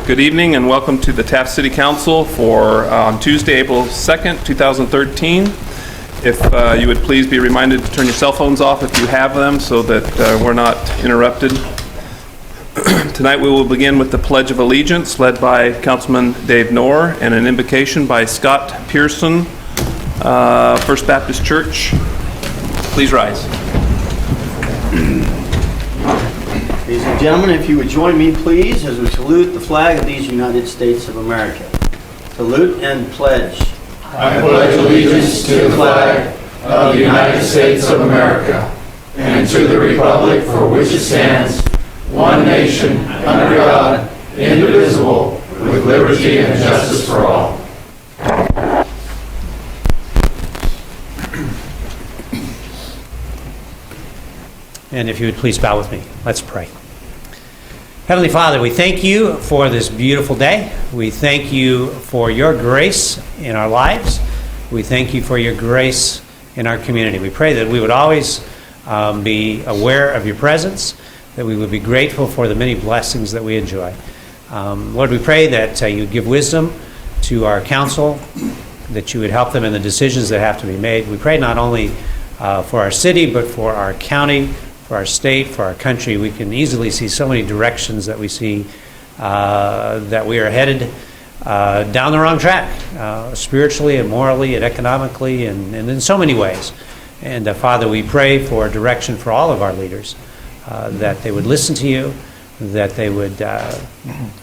Good evening and welcome to the Taft City Council for Tuesday, April 2nd, 2013. If you would please be reminded to turn your cell phones off if you have them so that we're not interrupted. Tonight we will begin with the Pledge of Allegiance led by Councilman Dave Knorr and an invocation by Scott Pearson, First Baptist Church. Please rise. Ladies and gentlemen, if you would join me, please, as we salute the flag of these United States of America. Salute and pledge. I pledge allegiance to the flag of the United States of America and to the republic for which it stands, one nation, under God, indivisible, with liberty and justice for all. And if you would please bow with me, let's pray. Heavenly Father, we thank you for this beautiful day. We thank you for your grace in our lives. We thank you for your grace in our community. We pray that we would always be aware of your presence, that we would be grateful for the many blessings that we enjoy. Lord, we pray that you would give wisdom to our council, that you would help them in the decisions that have to be made. We pray not only for our city, but for our county, for our state, for our country. We can easily see so many directions that we see that we are headed down the wrong track, spiritually and morally and economically and in so many ways. And Father, we pray for direction for all of our leaders, that they would listen to you, that they would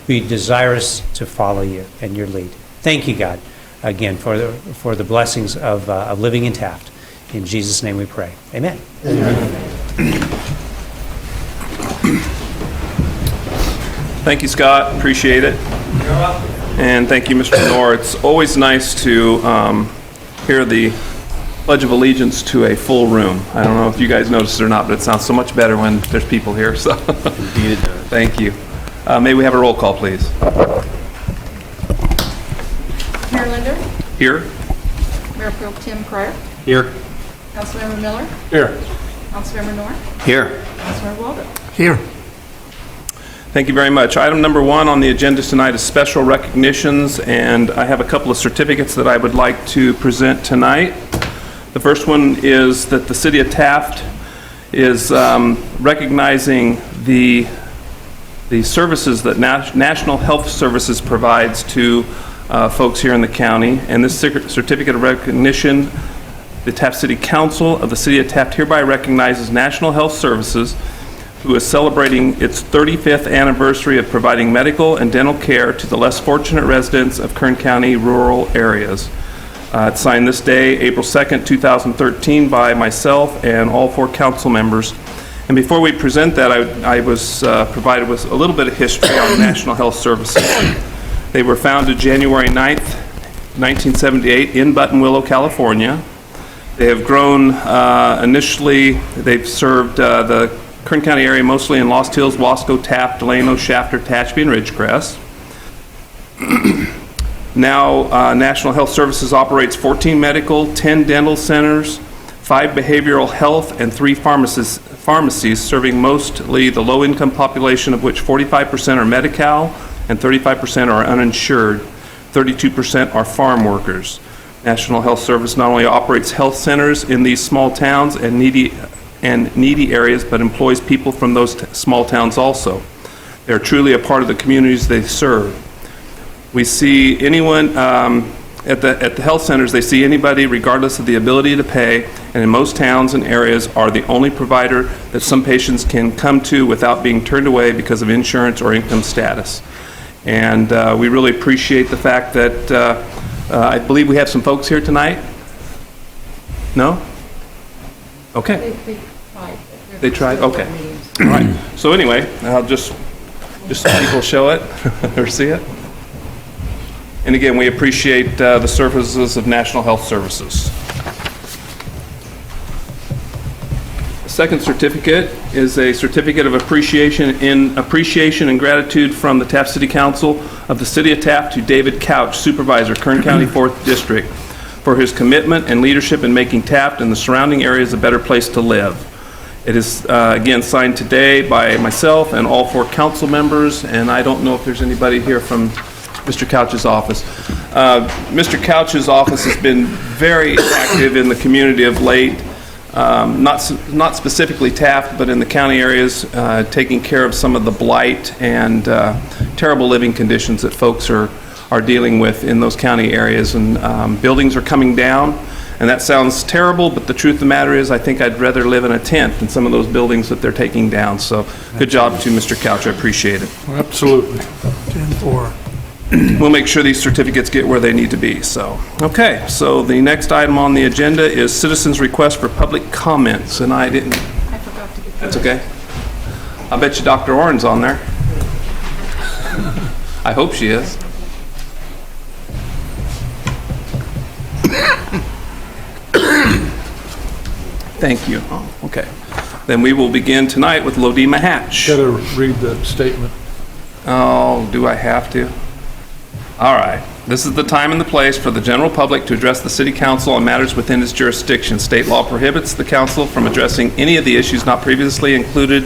be desirous to follow you and your lead. Thank you, God, again, for the blessings of living in Taft. In Jesus' name we pray. Amen. Amen. Thank you, Scott. Appreciate it. And thank you, Mr. Knorr. It's always nice to hear the Pledge of Allegiance to a full room. I don't know if you guys noticed it or not, but it sounds so much better when there's people here. So, Indeed it does. Thank you. May we have a roll call, please? Mayor Linder, Here. Mayor Pro Tem Cryer, Here. Councilmember Miller, Here. Councilmember Knorr, Here. Councilmember Waldo. Here. Thank you very much. Item number 1 on the agenda tonight is special recognitions, and I have a couple of certificates that I would like to present tonight. The first one is that the City of Taft is recognizing the services that National Health Services provides to folks here in the county, and this certificate of recognition, the Taft City Council of the City of Taft hereby recognizes National Health Services, who is celebrating its 35th anniversary of providing medical and dental care to the less fortunate residents of Kern County rural areas. It's signed this day, April 2nd, 2013, by myself and all 4 council members. And before we present that, I was provided with a little bit of history on National Health Services. They were founded January 9th, 1978 in Buttonwillow, California. They have grown, initially, they've served the Kern County area mostly in Lost Hills, Wasco, Taft, Delano, Shafter, Tehachapi, and Ridgecrest. Now, National Health Services operates 14 medical, 10 dental centers, 5 behavioral health, and 3 pharmacies serving mostly the low-income population, of which 45% are Medi-Cal and 35% are uninsured. 32% are farm workers. National Health Service not only operates health centers in these small towns and needy areas, but employs people from those small towns also. They're truly a part of the communities they serve. We see anyone at the health centers, they see anybody regardless of the ability to pay, and in most towns and areas are the only provider that some patients can come to without being turned away because of insurance or income status. And we really appreciate the fact that I believe we have some folks here tonight. No? Okay. They tried? Okay. All right. So anyway, I'll just so people show it or see it. And again, we appreciate the services of National Health Services. The second certificate is a certificate of appreciation and gratitude from the Taft City Council of the City of Taft to David Couch, Supervisor, Kern County 4th District, for his commitment and leadership in making Taft and the surrounding areas a better place to live. It is, again, signed today by myself and all 4 council members, and I don't know if there's anybody here from Mr. Couch's office. Mr. Couch's office has been very active in the community of late, not specifically Taft, but in the county areas, taking care of some of the blight and terrible living conditions that folks are dealing with in those county areas. And buildings are coming down, and that sounds terrible, but the truth of the matter is I think I'd rather live in a tent than some of those buildings that they're taking down. So good job to Mr. Couch, I appreciate it. Absolutely. 10-4. We'll make sure these certificates get where they need to be, so. Okay, so the next item on the agenda is citizens' request for public comments, and I didn't, I forgot to get that's okay. I bet you Dr. Oren's on there. I hope she is. Thank you. Oh, okay. Then we will begin tonight with Lodima Hatch. Got to read the statement. Oh, do I have to? All right. This is the time and the place for the general public to address the city council on matters within its jurisdiction. State law prohibits the council from addressing any of the issues not previously included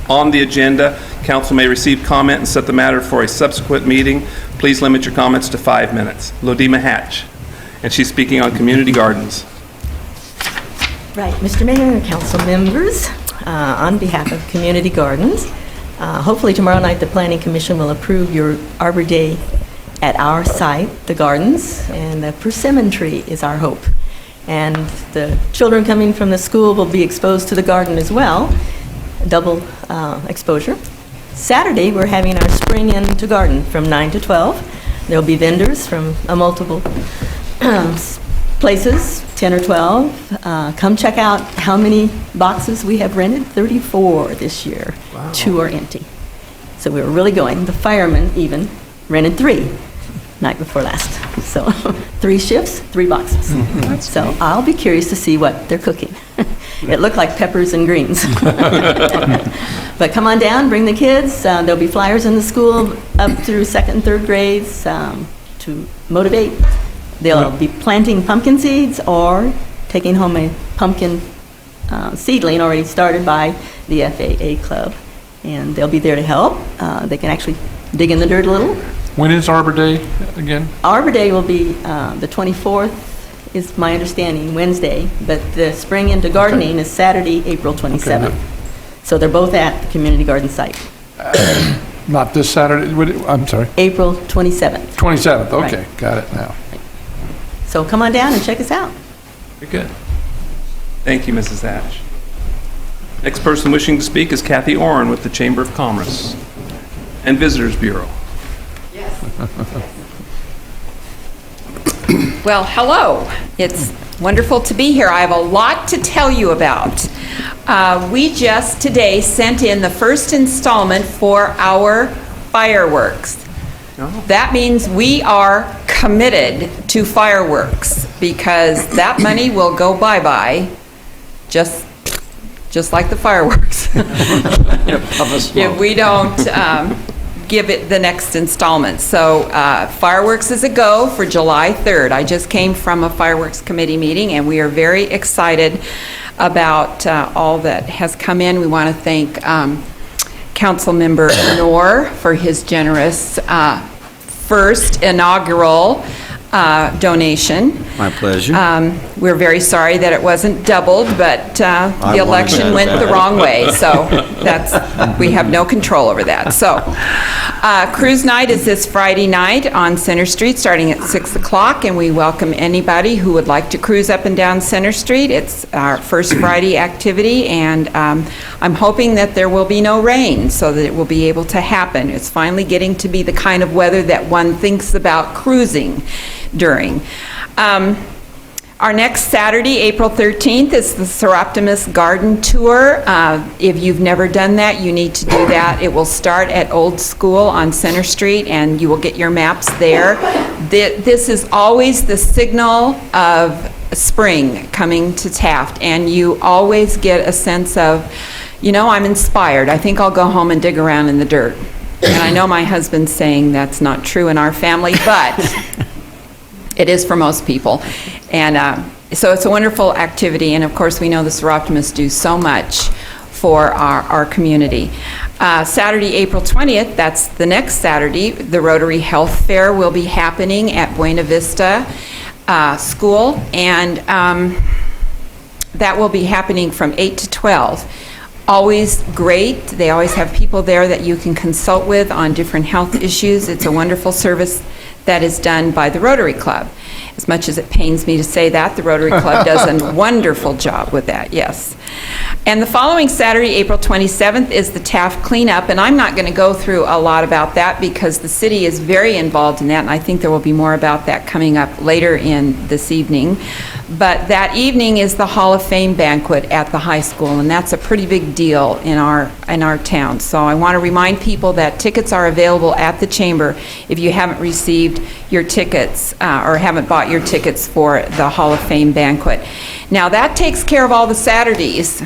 on the agenda. Council may receive comment and set the matter for a subsequent meeting. Please limit your comments to 5 minutes. Lodima Hatch, and she's speaking on community gardens. Right, Mr. Mayor and council members, on behalf of Community Gardens, hopefully tomorrow night the Planning Commission will approve your Arbor Day at our site, the gardens, and the persimmon tree is our hope. And the children coming from the school will be exposed to the garden as well, double exposure. Saturday, we're having our Spring Into Garden from 9 to 12. There'll be vendors from multiple places, 10 or 12. Come check out how many boxes we have rented, 34 this year. Wow. 2 are empty. So we were really going. The firemen even rented 3 night before last. So 3 shifts, 3 boxes. So I'll be curious to see what they're cooking. It looked like peppers and greens. But come on down, bring the kids. There'll be flyers in the school up through 2nd and 3rd grades to motivate. They'll be planting pumpkin seeds or taking home a pumpkin seedling already started by the FAA club. And they'll be there to help. They can actually dig in the dirt a little. When is Arbor Day again? Arbor Day will be the 24th, is my understanding, Wednesday. But the Spring Into Gardening is Saturday, April 27th. Okay. So they're both at the community garden site. Not this Saturday, I'm sorry, April 27th. 27th, okay, Right. got it now. So come on down and check us out. Very good. Thank you, Mrs. Hatch. Next person wishing to speak is Kathy Oren with the Chamber of Commerce and Visitors Bureau. Well, hello. It's wonderful to be here. I have a lot to tell you about. We just today sent in the first installment for our fireworks. That means we are committed to fireworks because that money will go bye-bye just like the fireworks. If we don't give it the next installment. So fireworks is a go for July 3rd. I just came from a fireworks committee meeting and we are very excited about all that has come in. We want to thank Councilmember Noor for his generous first inaugural donation. My pleasure. We're very sorry that it wasn't doubled, but the election went the wrong way, so we have no control over that. So, Cruise Night is this Friday night on Center Street, starting at 6 o'clock, and we welcome anybody who would like to cruise up and down Center Street. It's our first Friday activity, and I'm hoping that there will be no rain, so that it will be able to happen. It's finally getting to be the kind of weather that one thinks about cruising during. Our next Saturday, April 13th, is the Seroptimus Garden Tour. If you've never done that, you need to do that. It will start at Old School on Center Street, and you will get your maps there. This is always the signal of spring coming to Taft, and you always get a sense of, I'm inspired. I think I'll go home and dig around in the dirt. And I know my husband's saying that's not true in our family, but it is for most people. And so it's a wonderful activity. And of course, we know the Seroptimists do so much for our community. Saturday, April 20th, that's the next Saturday, the Rotary Health Fair will be happening at Buena Vista School, and that will be happening from 8 to 12. Always great. They always have people there that you can consult with on different health issues. It's a wonderful service that is done by the Rotary Club. As much as it pains me to say that, the Rotary Club does a wonderful job with that, yes. And the following Saturday, April 27th, is the Taft Cleanup, and I'm not going to go through a lot about that because the city is very involved in that, and I think there will be more about that coming up later in this evening. But that evening is the Hall of Fame banquet at the high school, and that's a pretty big deal in our town. So I want to remind people that tickets are available at the chamber if you haven't received your tickets or haven't bought your tickets for the Hall of Fame banquet. Now that takes care of all the Saturdays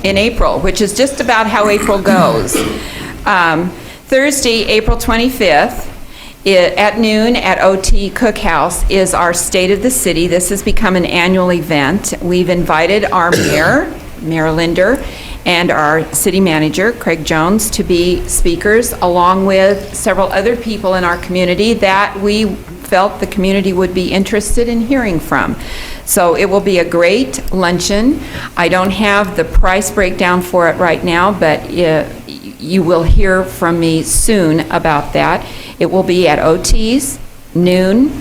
in April, which is just about how April goes. Thursday, April 25th, at noon at OT Cookhouse is our State of the City. This has become an annual event. We've invited our Mayor Linder, and our city manager, Craig Jones, to be speakers, along with several other people in our community that we felt the community would be interested in hearing from. So it will be a great luncheon. I don't have the price breakdown for it right now, but you will hear from me soon about that. It will be at OT's, noon,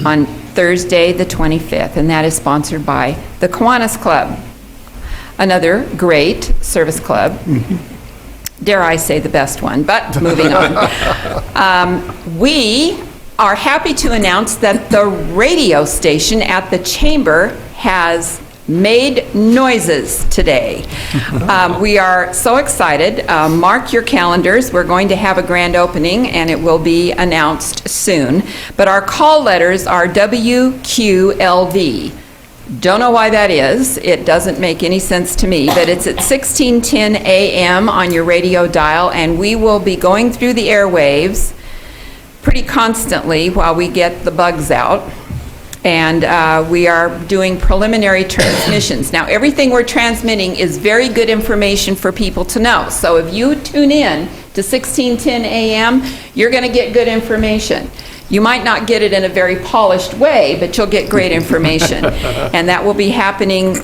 on Thursday the 25th, and that is sponsored by the Kiwanis Club, another great service club. Dare I say the best one, but moving on. We are happy to announce that the radio station at the chamber has made noises today. We are so excited. Mark your calendars. We're going to have a grand opening, and it will be announced soon. But our call letters are WQLV. Don't know why that is. It doesn't make any sense to me, but it's at 1610 a.m. on your radio dial, and we will be going through the airwaves pretty constantly while we get the bugs out. And we are doing preliminary transmissions. Now, everything we're transmitting is very good information for people to know. So if you tune in to 1610 a.m., you're going to get good information. You might not get it in a very polished way, but you'll get great information. And that will be happening.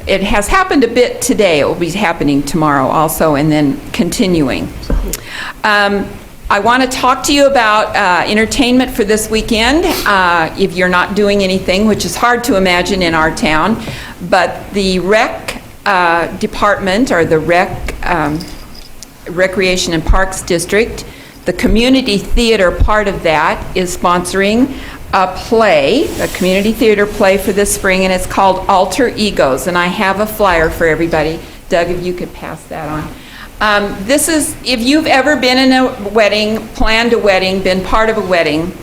It has happened a bit today. It will be happening tomorrow also, and then continuing. I want to talk to you about entertainment for this weekend, if you're not doing anything, which is hard to imagine in our town. But the rec department, or the Recreation and Parks District, the community theater part of that, is sponsoring a play, a community theater play for this spring, and it's called Alter Egos. And I have a flyer for everybody. Doug, if you could pass that on. This is, if you've ever been in a wedding, planned a wedding, been part of a wedding,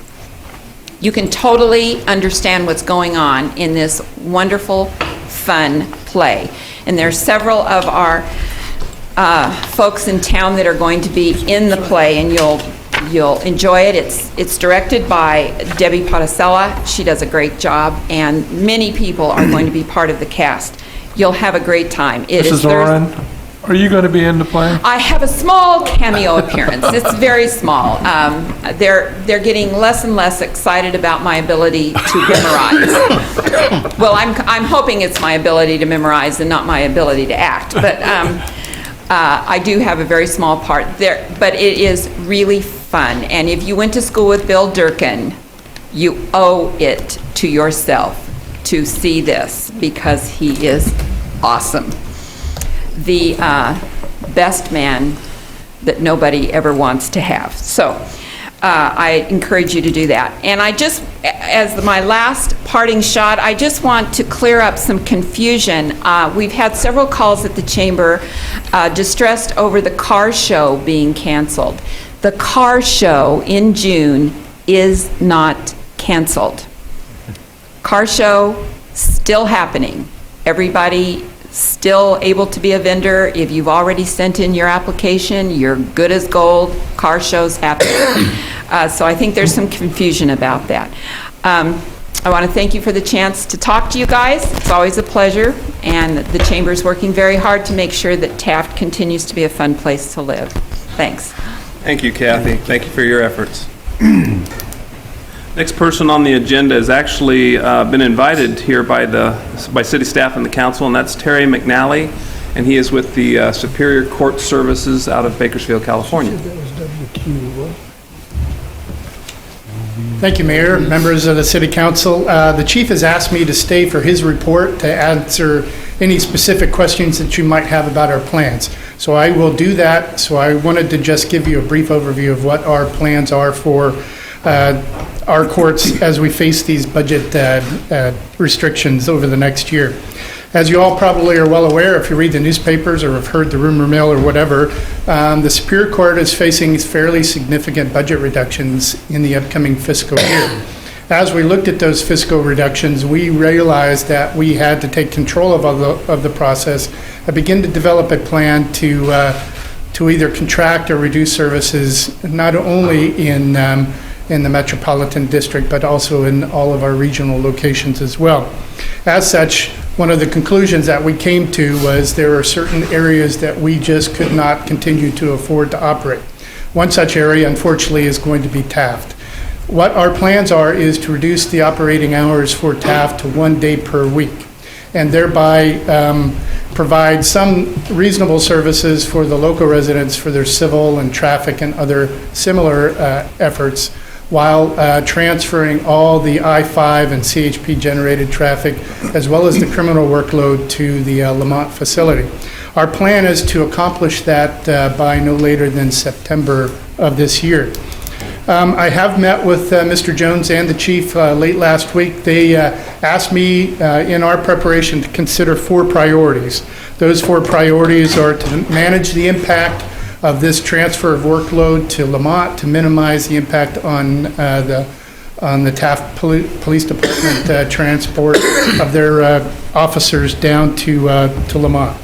you can totally understand what's going on in this wonderful, fun play. And there are several of our folks in town that are going to be in the play, and you'll enjoy it. It's directed by Debbie Potacella. She does a great job, and many people are going to be part of the cast. You'll have a great time. Mrs. Oren, are you going to be in the play? I have a small cameo appearance. It's very small. They're getting less and less excited about my ability to memorize. Well, I'm hoping it's my ability to memorize and not my ability to act. But I do have a very small part there. But it is really fun. And if you went to school with Bill Durkin, you owe it to yourself to see this, because he is awesome. The best man that nobody ever wants to have. So I encourage you to do that. And I just, as my last parting shot, I just want to clear up some confusion. We've had several calls at the chamber distressed over the car show being canceled. The car show in June is not canceled. Car show still happening. Everybody still able to be a vendor. If you've already sent in your application, you're good as gold. Car shows happen. So I think there's some confusion about that. I want to thank you for the chance to talk to you guys. It's always a pleasure, and the Chamber's working very hard to make sure that Taft continues to be a fun place to live. Thanks. Thank you, Kathy. Thank you for your efforts. Next person on the agenda has actually been invited here by city staff and the council, and that's Terry McNally, and he is with the Superior Court Services out of Bakersfield, California. Thank you, Mayor, members of the City Council. The chief has asked me to stay for his report to answer any specific questions that you might have about our plans. So I will do that. So I wanted to just give you a brief overview of what our plans are for our courts as we face these budget restrictions over the next year. As you all probably are well aware, if you read the newspapers or have heard the rumor mill or whatever, the Superior Court is facing fairly significant budget reductions in the upcoming fiscal year. As we looked at those fiscal reductions, we realized that we had to take control of the process and begin to develop a plan to either contract or reduce services, not only in the metropolitan district, but also in all of our regional locations as well. As such, one of the conclusions that we came to was there are certain areas that we just could not continue to afford to operate. One such area, unfortunately, is going to be Taft. What our plans are is to reduce the operating hours for Taft to 1 day per week, and thereby provide some reasonable services for the local residents for their civil and traffic and other similar efforts, while transferring all the I-5 and CHP-generated traffic, as well as the criminal workload, to the Lamont facility. Our plan is to accomplish that by no later than September of this year. I have met with Mr. Jones and the chief late last week. They asked me in our preparation to consider 4 priorities. Those 4 priorities are to manage the impact of this transfer of workload to Lamont, to minimize the impact on the Taft Police Department transport of their officers down to Lamont.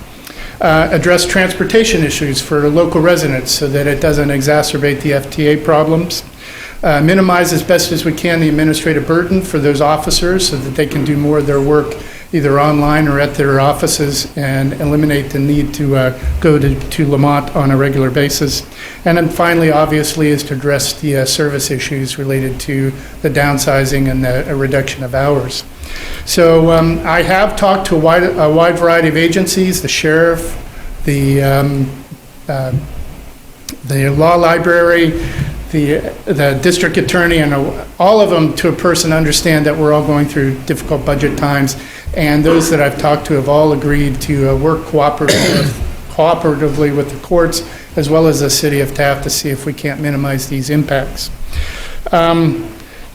Address transportation issues for local residents so that it doesn't exacerbate the FTA problems. Minimize as best as we can the administrative burden for those officers so that they can do more of their work either online or at their offices, and eliminate the need to go to Lamont on a regular basis. And then finally, obviously, is to address the service issues related to the downsizing and the reduction of hours. So I have talked to a wide variety of agencies, the sheriff, the law library, the district attorney, and all of them to a person understand that we're all going through difficult budget times, and those that I've talked to have all agreed to work cooperatively with the courts as well as the city of Taft to see if we can't minimize these impacts.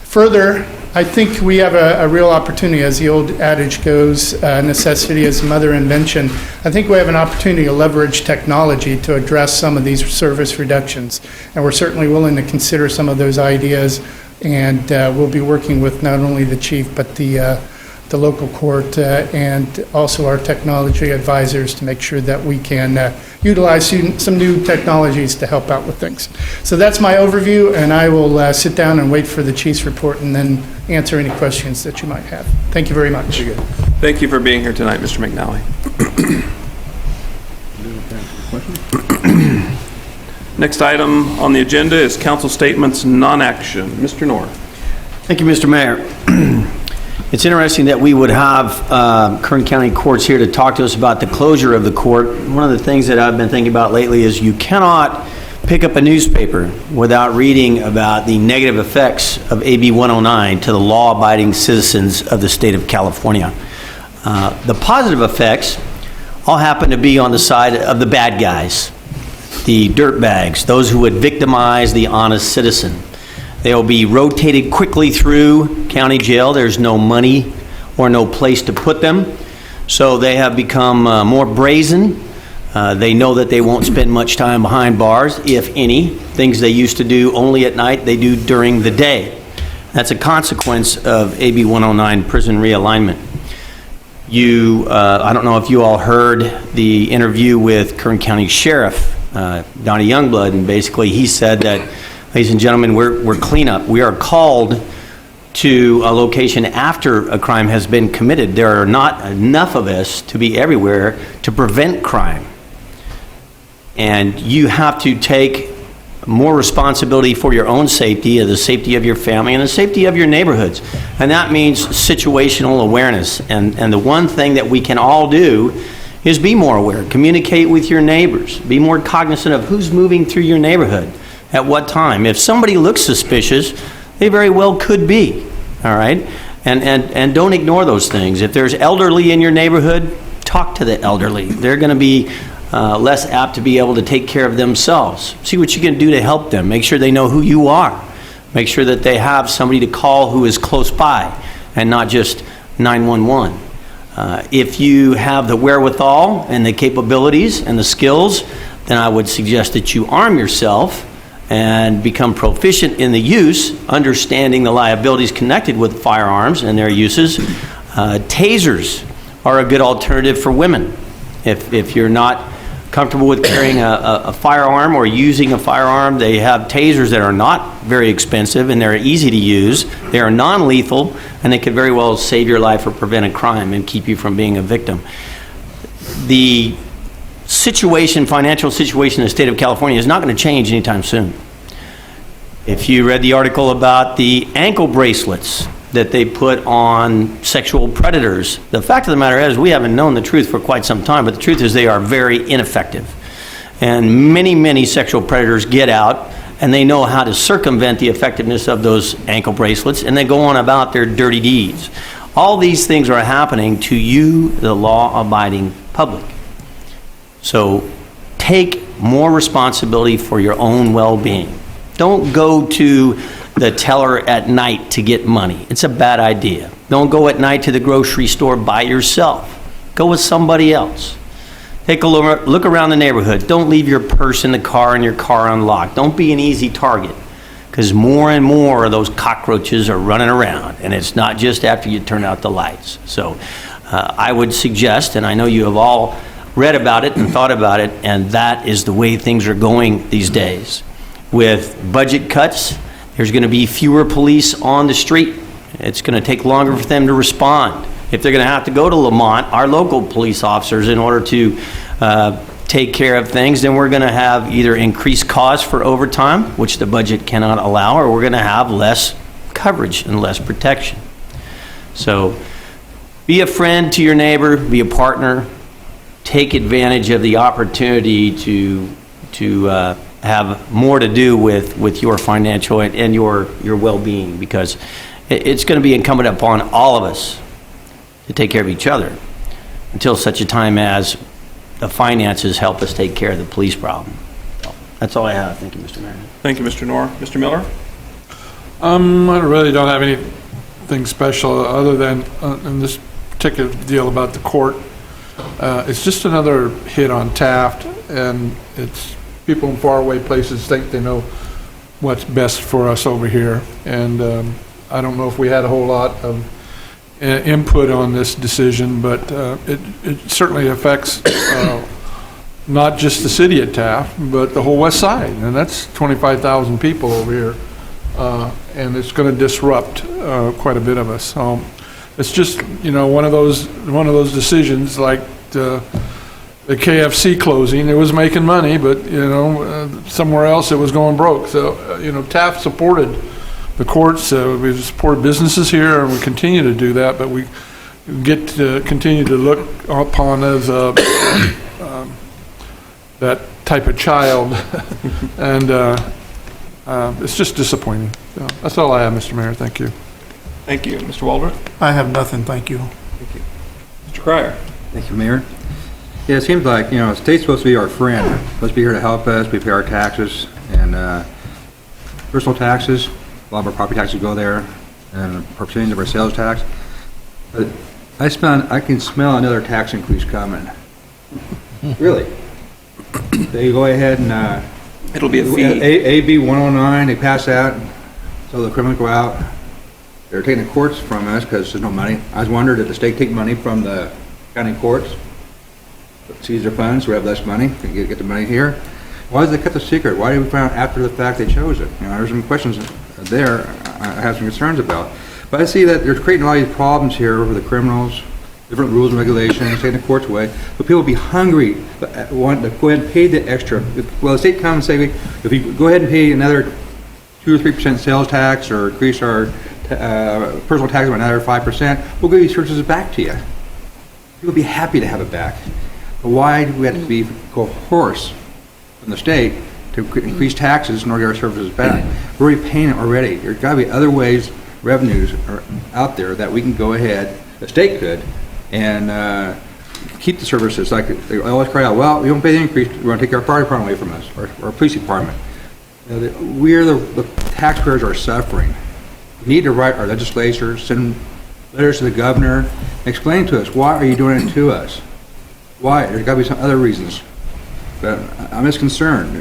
Further, I think we have a real opportunity, as the old adage goes, necessity is mother invention. I think we have an opportunity to leverage technology to address some of these service reductions, and we're certainly willing to consider some of those ideas, and we'll be working with not only the chief but the local court and also our technology advisors to make sure that we can utilize some new technologies to help out with things. So that's my overview, and I will sit down and wait for the chief's report and then answer any questions that you might have. Thank you very much. Very good. Thank you for being here tonight, Mr. McNally. Next item on the agenda is council statements, non-action. Mr. Knorr. Thank you, Mr. Mayor. It's interesting that we would have Kern County courts here to talk to us about the closure of the court. One of the things that I've been thinking about lately is you cannot pick up a newspaper without reading about the negative effects of AB 109 to the law-abiding citizens of the state of California. The positive effects all happen to be on the side of the bad guys, the dirtbags, those who would victimize the honest citizen. They will be rotated quickly through county jail. There's no money or no place to put them. So they have become more brazen. They know that they won't spend much time behind bars, if any. Things they used to do only at night, they do during the day. That's a consequence of AB 109 prison realignment. I don't know if you all heard the interview with Kern County Sheriff Donnie Youngblood, and basically he said that, ladies and gentlemen, we're cleanup. We are called to a location after a crime has been committed. There are not enough of us to be everywhere to prevent crime. And you have to take more responsibility for your own safety, the safety of your family, and the safety of your neighborhoods. And that means situational awareness. And the one thing that we can all do is be more aware. Communicate with your neighbors. Be more cognizant of who's moving through your neighborhood at what time. If somebody looks suspicious, they very well could be, all right? And don't ignore those things. If there's elderly in your neighborhood, talk to the elderly. They're going to be less apt to be able to take care of themselves. See what you can do to help them. Make sure they know who you are. Make sure that they have somebody to call who is close by and not just 911. If you have the wherewithal and the capabilities and the skills, then I would suggest that you arm yourself and become proficient in the use, understanding the liabilities connected with firearms and their uses. Tasers are a good alternative for women. If you're not comfortable with carrying a firearm or using a firearm, they have tasers that are not very expensive and they're easy to use. They are non-lethal and they could very well save your life or prevent a crime and keep you from being a victim. The financial situation in the state of California is not going to change anytime soon. If you read the article about the ankle bracelets that they put on sexual predators, the fact of the matter is we haven't known the truth for quite some time, but the truth is they are very ineffective. And many, many sexual predators get out and they know how to circumvent the effectiveness of those ankle bracelets and they go on about their dirty deeds. All these things are happening to you, the law-abiding public. So take more responsibility for your own well-being. Don't go to the teller at night to get money. It's a bad idea. Don't go at night to the grocery store by yourself. Go with somebody else. Take a look around the neighborhood. Don't leave your purse in the car and your car unlocked. Don't be an easy target, because more and more of those cockroaches are running around, and it's not just after you turn out the lights. So I would suggest, and I know you have all read about it and thought about it, and that is the way things are going these days. With budget cuts, there's going to be fewer police on the street. It's going to take longer for them to respond. If they're going to have to go to Lamont, our local police officers, in order to take care of things, then we're going to have either increased costs for overtime, which the budget cannot allow, or we're going to have less coverage and less protection. So be a friend to your neighbor, be a partner, take advantage of the opportunity to have more to do with your financial and your well-being, because it's going to be incumbent upon all of us to take care of each other until such a time as the finances help us take care of the police problem. So that's all I have. Thank you, Mr. Mayor. Thank you, Mr. Knorr. Mr. Miller? I really don't have anything special other than in this particular deal about the court. It's just another hit on Taft, and it's people in faraway places think they know what's best for us over here. And I don't know if we had a whole lot of input on this decision, but it certainly affects not just the city of Taft, but the whole west side. And that's 25,000 people over here. And it's going to disrupt quite a bit of us. So it's just, one of those decisions like the KFC closing. It was making money, but somewhere else it was going broke. So Taft supported the courts. We support businesses here, and we continue to do that. But we get to continue to look upon as that type of child, and it's just disappointing. So that's all I have, Mr. Mayor. Thank you. Thank you. Mr. Waldron? I have nothing, thank you. Thank you. Mr. Cryer? Thank you, Mayor. Yeah, it seems like, the state's supposed to be our friend, supposed to be here to help us. We pay our taxes, and personal taxes, a lot of our property taxes go there, and a percentage of our sales tax. But I can smell another tax increase coming. Really. They go ahead and It'll be a fee. AB 109, they pass that, so the criminals go out. They're taking the courts from us because there's no money. I was wondering, did the state take money from the county courts, seize their funds, so we have less money, can get the money here? Why did they cut the secret? Why did we find out after the fact they chose it? There's some questions there I have some concerns about. But I see that they're creating all these problems here with the criminals, different rules and regulations, taking the courts away. But people be hungry, want to go ahead and pay the extra. Well, the state comes and say, if you go ahead and pay another 2 or 3% sales tax or increase our personal tax by another 5%, we'll give these services back to you. People be happy to have it back. But why do we have to go hoarse from the state to increase taxes in order to get our services back? We're already paying it already. There's got to be other ways, revenues are out there that we can go ahead, the state could, and keep the services. Like they always cry out, well, we don't pay the increase, we're going to take our fire department away from us, or our police department. We're the taxpayers are suffering. We need to write our legislators, send letters to the governor, explain to us, why are you doing it to us? Why? There's got to be some other reasons. But I'm just concerned.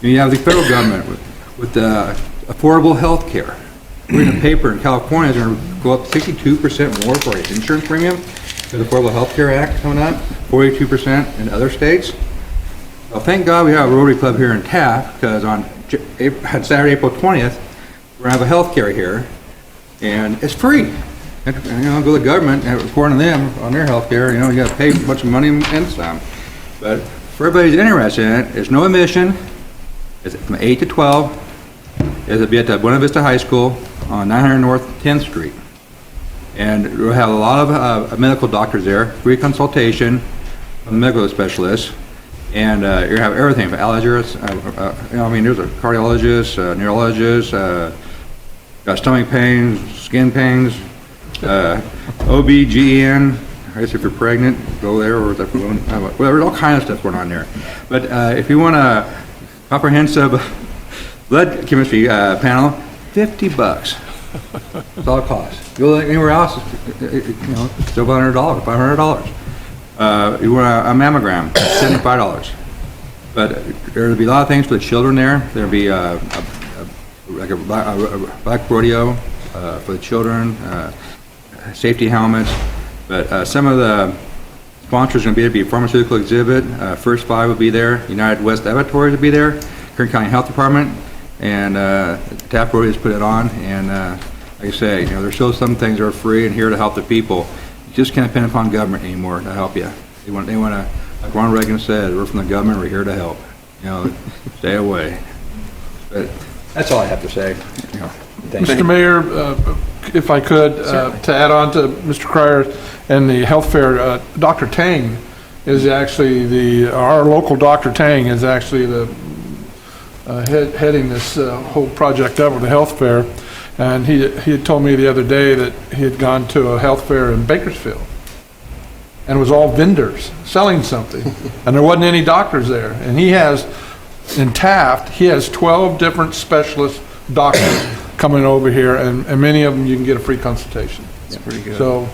You have the federal government with affordable health care. Reading a paper in California is going to go up 62% more for an insurance premium with the Affordable Health Care Act coming up, 42% in other states. Well, thank God we have a Rotary Club here in Taft, because on Saturday, April 20th, we're going to have a health care here, and it's free. And, go to the government and report on them, on their health care, you got to pay a bunch of money and some. But for everybody who's interested in it, there's no admission. It's from 8 to 12. It'll be at the Buena Vista High School on 900 North 10th Street. And we'll have a lot of medical doctors there, free consultation from the medical specialists. And you're going to have everything from allergists, there's a cardiologist, neurologist, got stomach pains, skin pains, OB/GYN. I guess if you're pregnant, go there, or whatever, all kinds of stuff going on there. But if you want a comprehensive blood chemistry panel, $50. That's all it costs. Go anywhere else, still $500, $500. You want a mammogram, $75. But there'll be a lot of things for the children there. There'll be like a black rodeo for the children, safety helmets. But some of the sponsors are going to be a pharmaceutical exhibit. First Five will be there. United West Laboratories will be there. Kern County Health Department. And Taft Rotary has put it on. And like I say, there's still some things that are free and here to help the people. You just can't depend upon government anymore to help you. They want to, like Ronald Reagan said, we're from the government, we're here to help. Stay away. But that's all I have to say. Thanks. Mr. Mayor, if I could, to add on to Mr. Cryer and the health fair, Dr. Tang is actually our local Dr. Tang is actually the heading this whole project up with the health fair. And he had told me the other day that he had gone to a health fair in Bakersfield, and it was all vendors selling something, and there wasn't any doctors there. And he has, in Taft, he has 12 different specialist doctors coming over here, and many of them you can get a free consultation. That's pretty good. So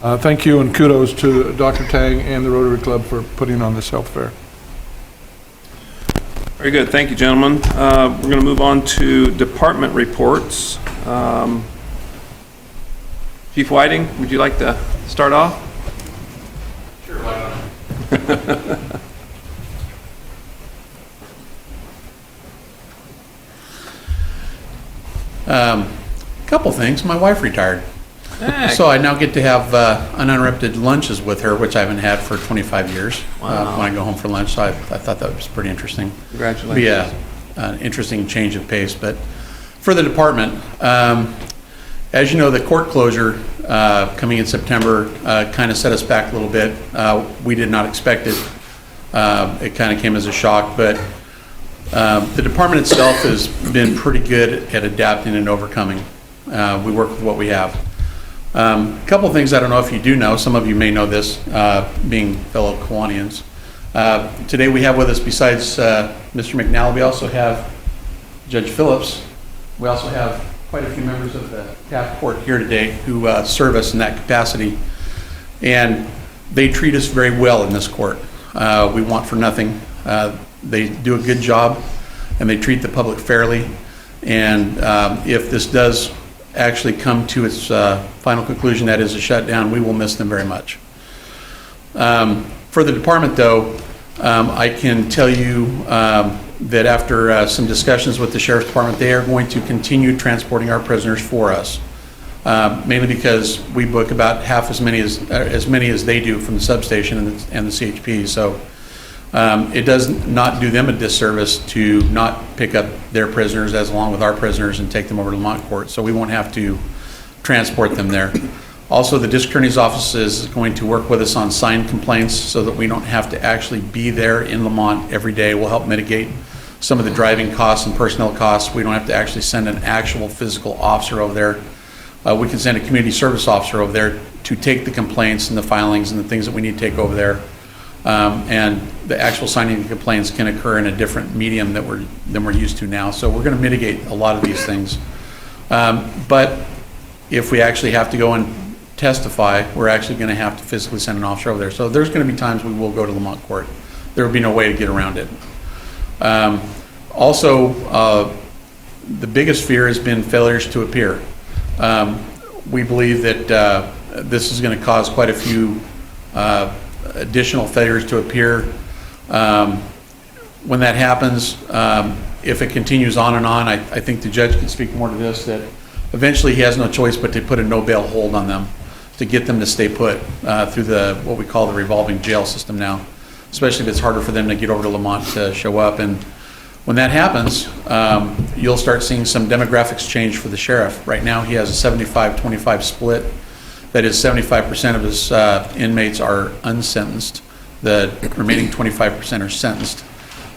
thank you and kudos to Dr. Tang and the Rotary Club for putting on this health fair. Very good. Thank you, gentlemen. We're going to move on to department reports. Chief Whiting, would you like to start off? Sure, why not? Couple things. My wife retired. So I now get to have uninterrupted lunches with her, which I haven't had for 25 years. Wow. When I go home for lunch, so I thought that was pretty interesting. Congratulations. Be an interesting change of pace. But for the department, as you know, the court closure coming in September kind of set us back a little bit. We did not expect it. It kind of came as a shock, but the department itself has been pretty good at adapting and overcoming. We work with what we have. A couple of things I don't know if you do know. Some of you may know this, being fellow Kiwanians. Today we have with us, besides Mr. McNally, we also have Judge Phillips. We also have quite a few members of the Taft Court here today who serve us in that capacity. And they treat us very well in this court. We want for nothing. They do a good job, and they treat the public fairly. And if this does actually come to its final conclusion, that is a shutdown, we will miss them very much. For the department, though, I can tell you that after some discussions with the Sheriff's Department, they are going to continue transporting our prisoners for us. mainly because we book about half as many as they do from the substation and the CHP. So it does not do them a disservice to not pick up their prisoners as along with our prisoners and take them over to Lamont Court. So we won't have to transport them there. Also, the District Attorney's Office is going to work with us on signed complaints so that we don't have to actually be there in Lamont every day. We'll help mitigate some of the driving costs and personnel costs. We don't have to actually send an actual physical officer over there. We can send a community service officer over there to take the complaints and the filings and the things that we need to take over there. And the actual signing of complaints can occur in a different medium than we're used to now. So we're going to mitigate a lot of these things. But if we actually have to go and testify, we're actually going to have to physically send an officer over there. So there's going to be times we will go to Lamont Court. There will be no way to get around it. Also, the biggest fear has been failures to appear. We believe that this is going to cause quite a few additional failures to appear. When that happens, if it continues on and on, I think the judge can speak more to this, that eventually he has no choice but to put a no bail hold on them to get them to stay put through what we call the revolving jail system now, especially if it's harder for them to get over to Lamont to show up. And when that happens, you'll start seeing some demographics change for the sheriff. Right now he has a 75-25 split. That is 75% of his inmates are unsentenced. The remaining 25% are sentenced.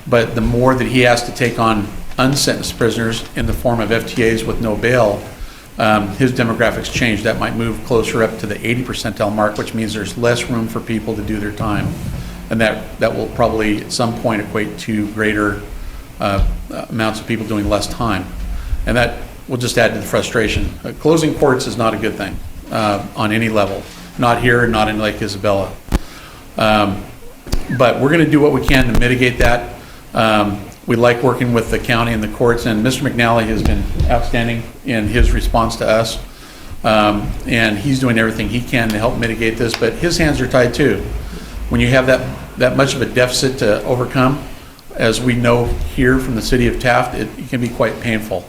But the more that he has to take on unsentenced prisoners in the form of FTAs with no bail, his demographics change. That might move closer up to the 80 percentile mark, which means there's less room for people to do their time. And that will probably at some point equate to greater amounts of people doing less time. And that will just add to the frustration. Closing courts is not a good thing on any level. Not here, not in Lake Isabella. But we're going to do what we can to mitigate that. We like working with the county and the courts, and Mr. McNally has been outstanding in his response to us. And he's doing everything he can to help mitigate this, but his hands are tied too. When you have that much of a deficit to overcome, as we know here from the city of Taft, it can be quite painful.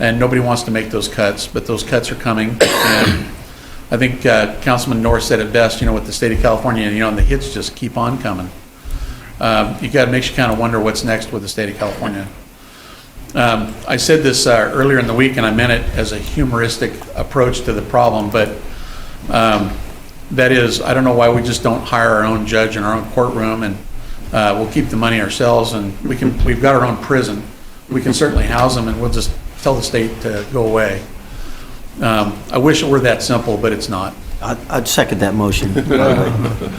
And nobody wants to make those cuts, but those cuts are coming. And I think Councilman North said it best, with the state of California, and the hits just keep on coming. Makes you kind of wonder what's next with the state of California. I said this earlier in the week, and I meant it as a humoristic approach to the problem, but that is, I don't know why we just don't hire our own judge in our own courtroom, and we'll keep the money ourselves, and we've got our own prison. We can certainly house them, and we'll just tell the state to go away. I wish it were that simple, but it's not. I'd second that motion.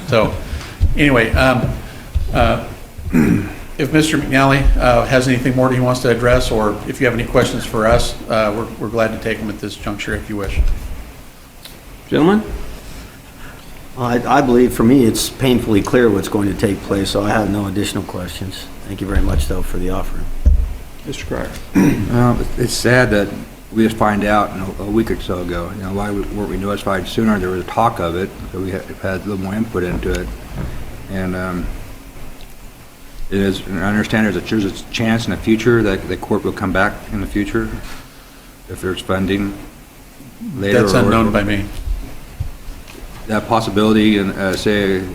So, anyway, if Mr. McNally has anything more that he wants to address, or if you have any questions for us, we're glad to take them at this juncture if you wish. Gentlemen? I believe for me it's painfully clear what's going to take place, so I have no additional questions. Thank you very much, though, for the offering. Mr. Cryer. It's sad that we just find out a week or so ago. Why weren't we notified sooner? There was talk of it, so we had a little more input into it. And I understand there's a chance in the future that the court will come back in the future if there's funding later. That's unknown by me. That possibility, and say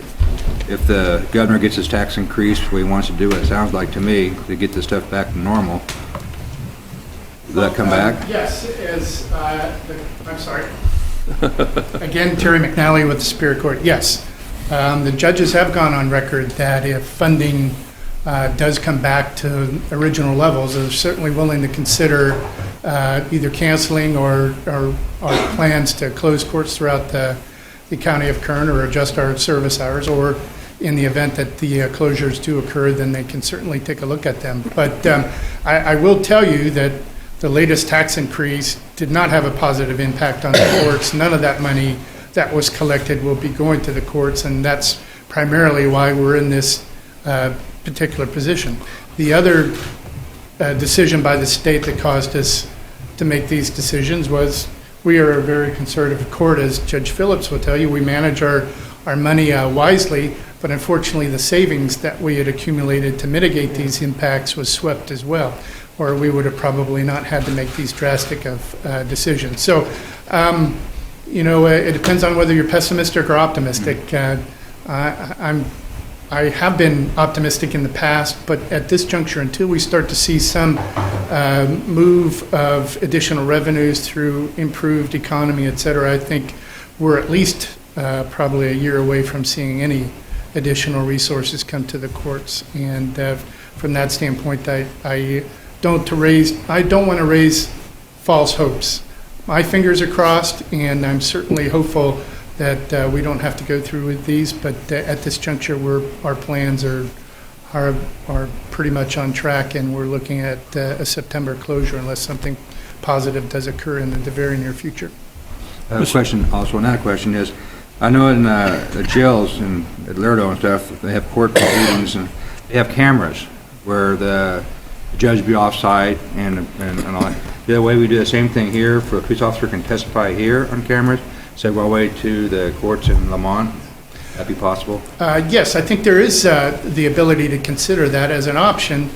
if the governor gets his tax increase, what he wants to do, it sounds like to me, to get this stuff back to normal. Will that come back? Yes, I'm sorry. Again, Terry McNally with the Superior Court. Yes. The judges have gone on record that if funding does come back to original levels, they're certainly willing to consider either canceling or plans to close courts throughout the county of Kern or adjust our service hours, or in the event that the closures do occur, then they can certainly take a look at them. But I will tell you that the latest tax increase did not have a positive impact on the courts. None of that money that was collected will be going to the courts, and that's primarily why we're in this particular position. The other decision by the state that caused us to make these decisions was we are a very conservative court, as Judge Phillips will tell you. We manage our money wisely, but unfortunately the savings that we had accumulated to mitigate these impacts was swept as well. or we would have probably not had to make these drastic of decisions. So, it depends on whether you're pessimistic or optimistic. I have been optimistic in the past, but at this juncture, until we start to see some move of additional revenues through improved economy, et cetera, I think we're at least probably a year away from seeing any additional resources come to the courts. And from that standpoint, I don't want to raise false hopes. My fingers are crossed, and I'm certainly hopeful that we don't have to go through with these, but at this juncture, our plans are pretty much on track, and we're looking at a September closure unless something positive does occur in the very near future. I have a question also. Another question is, I know in the jails at Laredo and stuff, they have court proceedings and they have cameras where the judge be off-site and all that. The other way we do the same thing here, for a police officer can testify here on cameras, send our way to the courts in Lamont. That be possible? Yes, I think there is the ability to consider that as an option.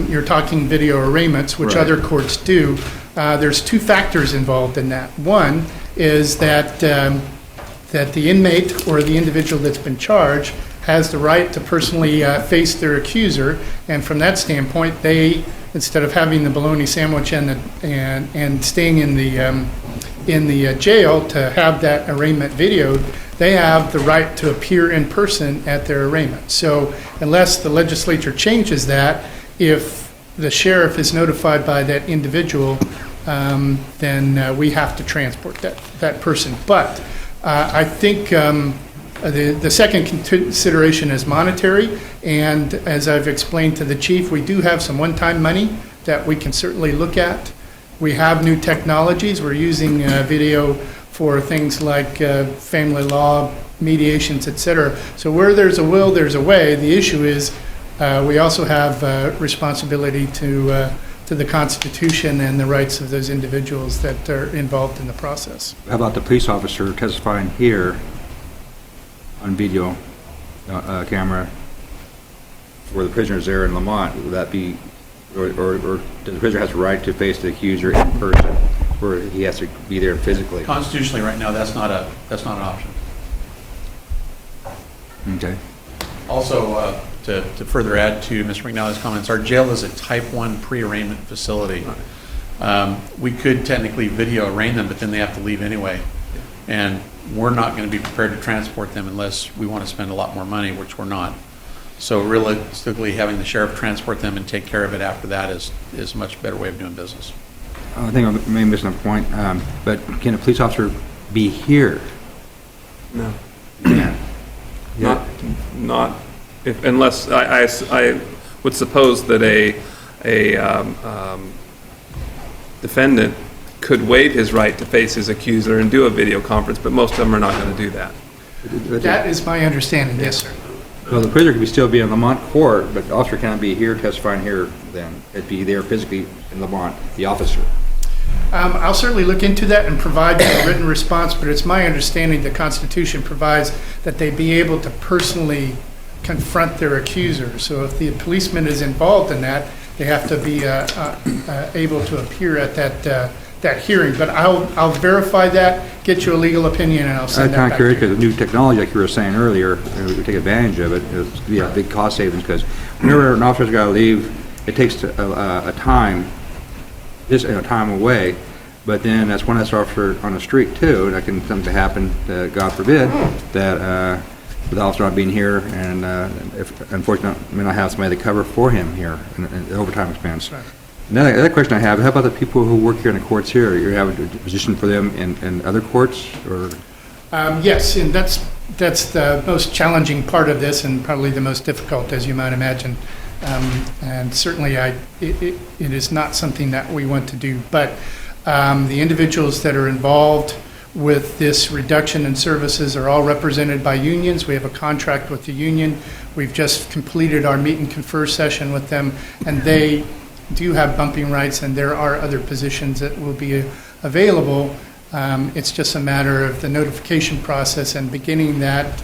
You're talking video arraignments, which Right. other courts do. There's two factors involved in that. One is that the inmate or the individual that's been charged has the right to personally face their accuser, and from that standpoint, they, instead of having the bologna sandwich and staying in the jail to have that arraignment videoed, they have the right to appear in person at their arraignment. So unless the legislature changes that, if the sheriff is notified by that individual, then we have to transport that person. But I think the second consideration is monetary, and as I've explained to the chief, we do have some one-time money that we can certainly look at. We have new technologies. We're using video for things like family law, mediations, et cetera. So where there's a will, there's a way. The issue is we also have responsibility to the Constitution and the rights of those individuals that are involved in the process. How about the police officer testifying here on video camera where the prisoner's there in Lamont? Would that be, or does the prisoner have the right to face the accuser in person, or he has to be there physically? Constitutionally, right now, that's not an option. Okay. Also, to further add to Mr. McNally's comments, our jail is a Type 1 pre-arraignment facility. We could technically video arraign them, but then they have to leave anyway. And we're not going to be prepared to transport them unless we want to spend a lot more money, which we're not. So realistically, having the sheriff transport them and take care of it after that is a much better way of doing business. I think I may be missing a point, but can a police officer be here? No. Yeah. Not if, unless I would suppose that a defendant could waive his right to face his accuser and do a video conference, but most of them are not going to do that. That is my understanding, yes, sir. So the prisoner could still be in Lamont court, but the officer cannot be here testifying here then. It'd be there physically in Lamont, the officer. I'll certainly look into that and provide a written response, but it's my understanding the Constitution provides that they be able to personally confront their accuser. So if the policeman is involved in that, they have to be able to appear at that hearing. But I'll verify that, get you a legal opinion, and I'll send that I'm back kind of to curious you. because the new technology, like you were saying earlier, we take advantage of it. It's be a big cost savings because whenever an officer's got to leave, it takes a time, just a time away. But then that's one less officer on the street too. That can something happen, God forbid, that with the officer not being here, and if unfortunately may not have somebody to cover for him here in the overtime expense. Right. Another question I have: how about the people who work here in the courts here? You have a position for them in other courts, or? Yes, and that's the most challenging part of this, and probably the most difficult, as you might imagine. And certainly, it is not something that we want to do. But the individuals that are involved with this reduction in services are all represented by unions. We have a contract with the union. We've just completed our meet and confer session with them, and they do have bumping rights, and there are other positions that will be available. It's just a matter of the notification process and beginning that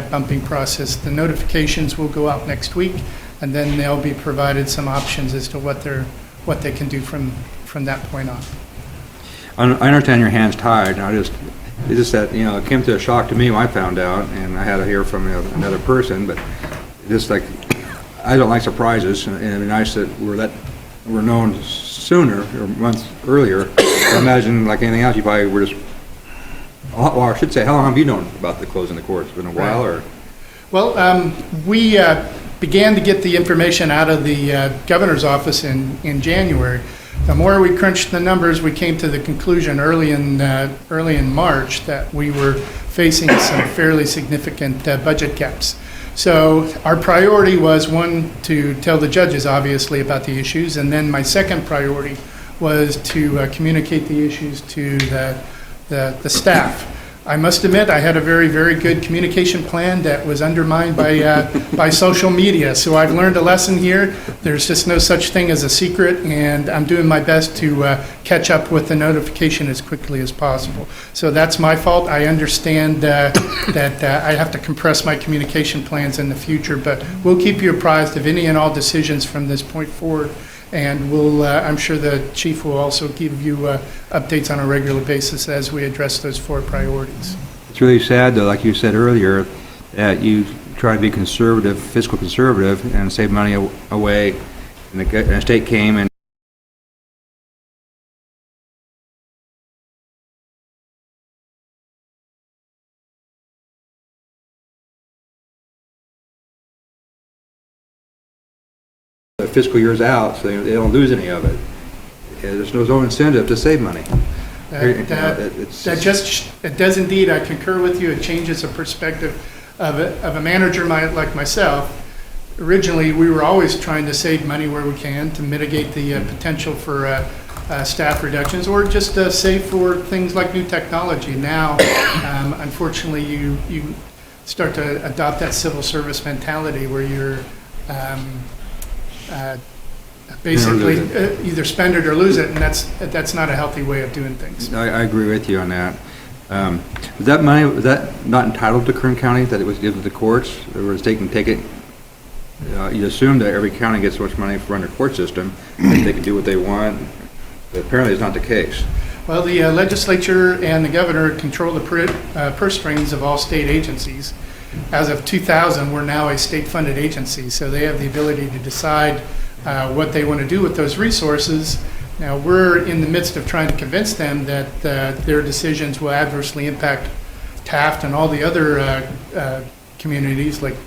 bumping process. The notifications will go out next week, and then they'll be provided some options as to what they can do from that point on. I understand your hands tied. It's just that, it came to a shock to me when I found out, and I had to hear from another person, but just like, I don't like surprises, and it'd be nice that we're known sooner, or months earlier. I imagine, like anything else, you probably were just, or I should say, how long have you known about the closing the courts? Been a while, or? Well, we began to get the information out of the governor's office in January. The more we crunched the numbers, we came to the conclusion early in March that we were facing some fairly significant budget gaps. So our priority was, one, to tell the judges, obviously, about the issues, and then my second priority was to communicate the issues to the staff. I must admit, I had a very, very good communication plan that was undermined by social media. So I've learned a lesson here. There's just no such thing as a secret, and I'm doing my best to catch up with the notification as quickly as possible. So that's my fault. I understand that I have to compress my communication plans in the future, but we'll keep you apprised of any and all decisions from this point forward. And I'm sure the chief will also give you updates on a regular basis as we address those 4 priorities. It's really sad, though, like you said earlier, that you try to be conservative, fiscal conservative, and save money away, and the state came and the fiscal year's out, so they don't lose any of it. There's no incentive to save money. It does indeed. I concur with you. It changes the perspective of a manager like myself. Originally, we were always trying to save money where we can to mitigate the potential for staff reductions, or just save for things like new technology. Now, unfortunately, you start to adopt that civil service mentality where you're basically either spend it or lose it, and that's not a healthy way of doing things. I agree with you on that. Was that money, was that not entitled to Kern County, that it was given to the courts? Or was they can take it, you assume that every county gets so much money from their court system, that they can do what they want, but apparently it's not the case. Well, the legislature and the governor control the purse strings of all state agencies. As of 2000, we're now a state-funded agency, so they have the ability to decide what they want to do with those resources. Now, we're in the midst of trying to convince them that their decisions will adversely impact Taft and all the other communities, like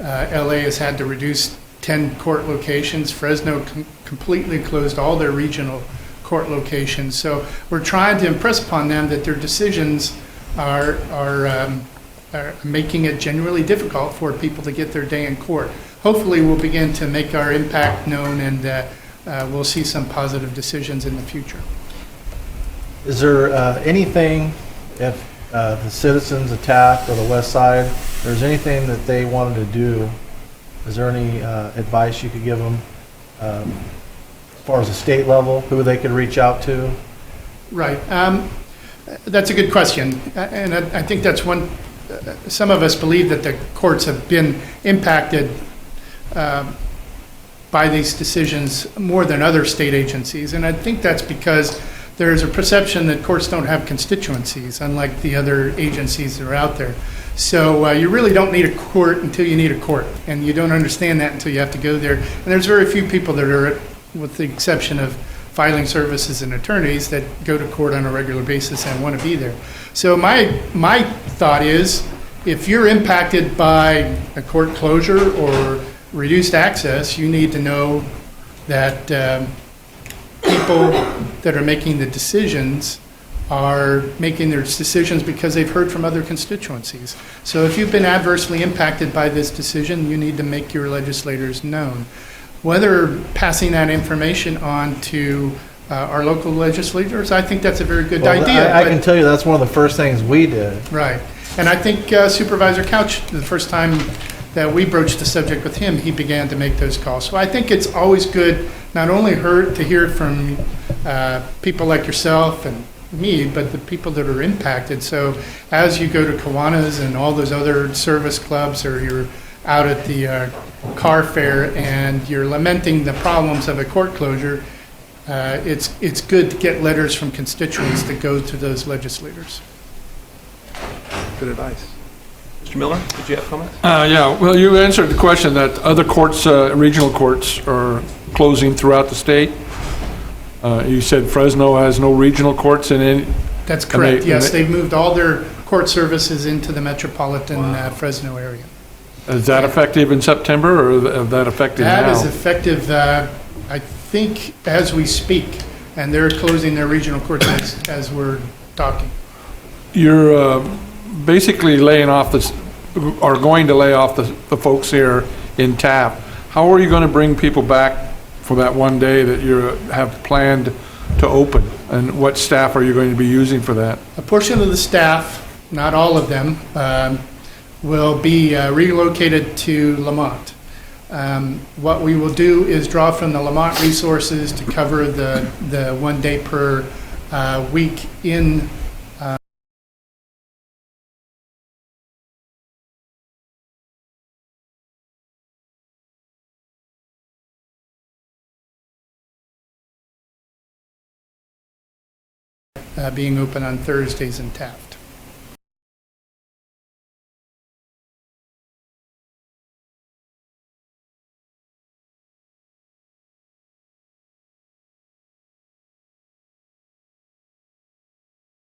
LA has had to reduce 10 court locations. Fresno completely closed all their regional court locations. So we're trying to impress upon them that their decisions are making it genuinely difficult for people to get their day in court. Hopefully, we'll begin to make our impact known, and we'll see some positive decisions in the future. Is there anything, if the citizens of Taft or the West Side, if there's anything that they wanted to do, is there any advice you could give them as far as the state level, who they could reach out to? Right. That's a good question. And I think that's one. Some of us believe that the courts have been impacted by these decisions more than other state agencies. And I think that's because there's a perception that courts don't have constituencies, unlike the other agencies that are out there. So you really don't need a court until you need a court. And you don't understand that until you have to go there. And there's very few people that are, with the exception of filing services and attorneys, that go to court on a regular basis and want to be there. So my thought is, if you're impacted by a court closure or reduced access, you need to know that people that are making the decisions are making their decisions because they've heard from other constituencies. So if you've been adversely impacted by this decision, you need to make your legislators known. Whether passing that information on to our local legislators, I think that's a very good idea. I can tell you that's one of the first things we did. Right. And I think Supervisor Couch, the first time that we broached the subject with him, he began to make those calls. So I think it's always good, not only to hear from people like yourself and me, but the people that are impacted. So as you go to Kiwanis and all those other service clubs, or you're out at the car fair and you're lamenting the problems of a court closure, it's good to get letters from constituents that go to those legislators. Good advice. Mr. Miller, did you have comments? Yeah, well, you answered the question that other courts, regional courts, are closing throughout the state. You said Fresno has no regional courts in any. That's correct, yes. They've moved all their court services into the metropolitan Fresno area. Is that effective in September, or is that effective now? That is effective, I think, as we speak, and they're closing their regional courts as we're talking. You're basically laying off are going to lay off the folks here in Taft. How are you going to bring people back for that one day that you have planned to open? And what staff are you going to be using for that? A portion of the staff, not all of them, will be relocated to Lamont. What we will do is draw from the Lamont resources to cover the 1 day per week in being open on Thursdays in Taft.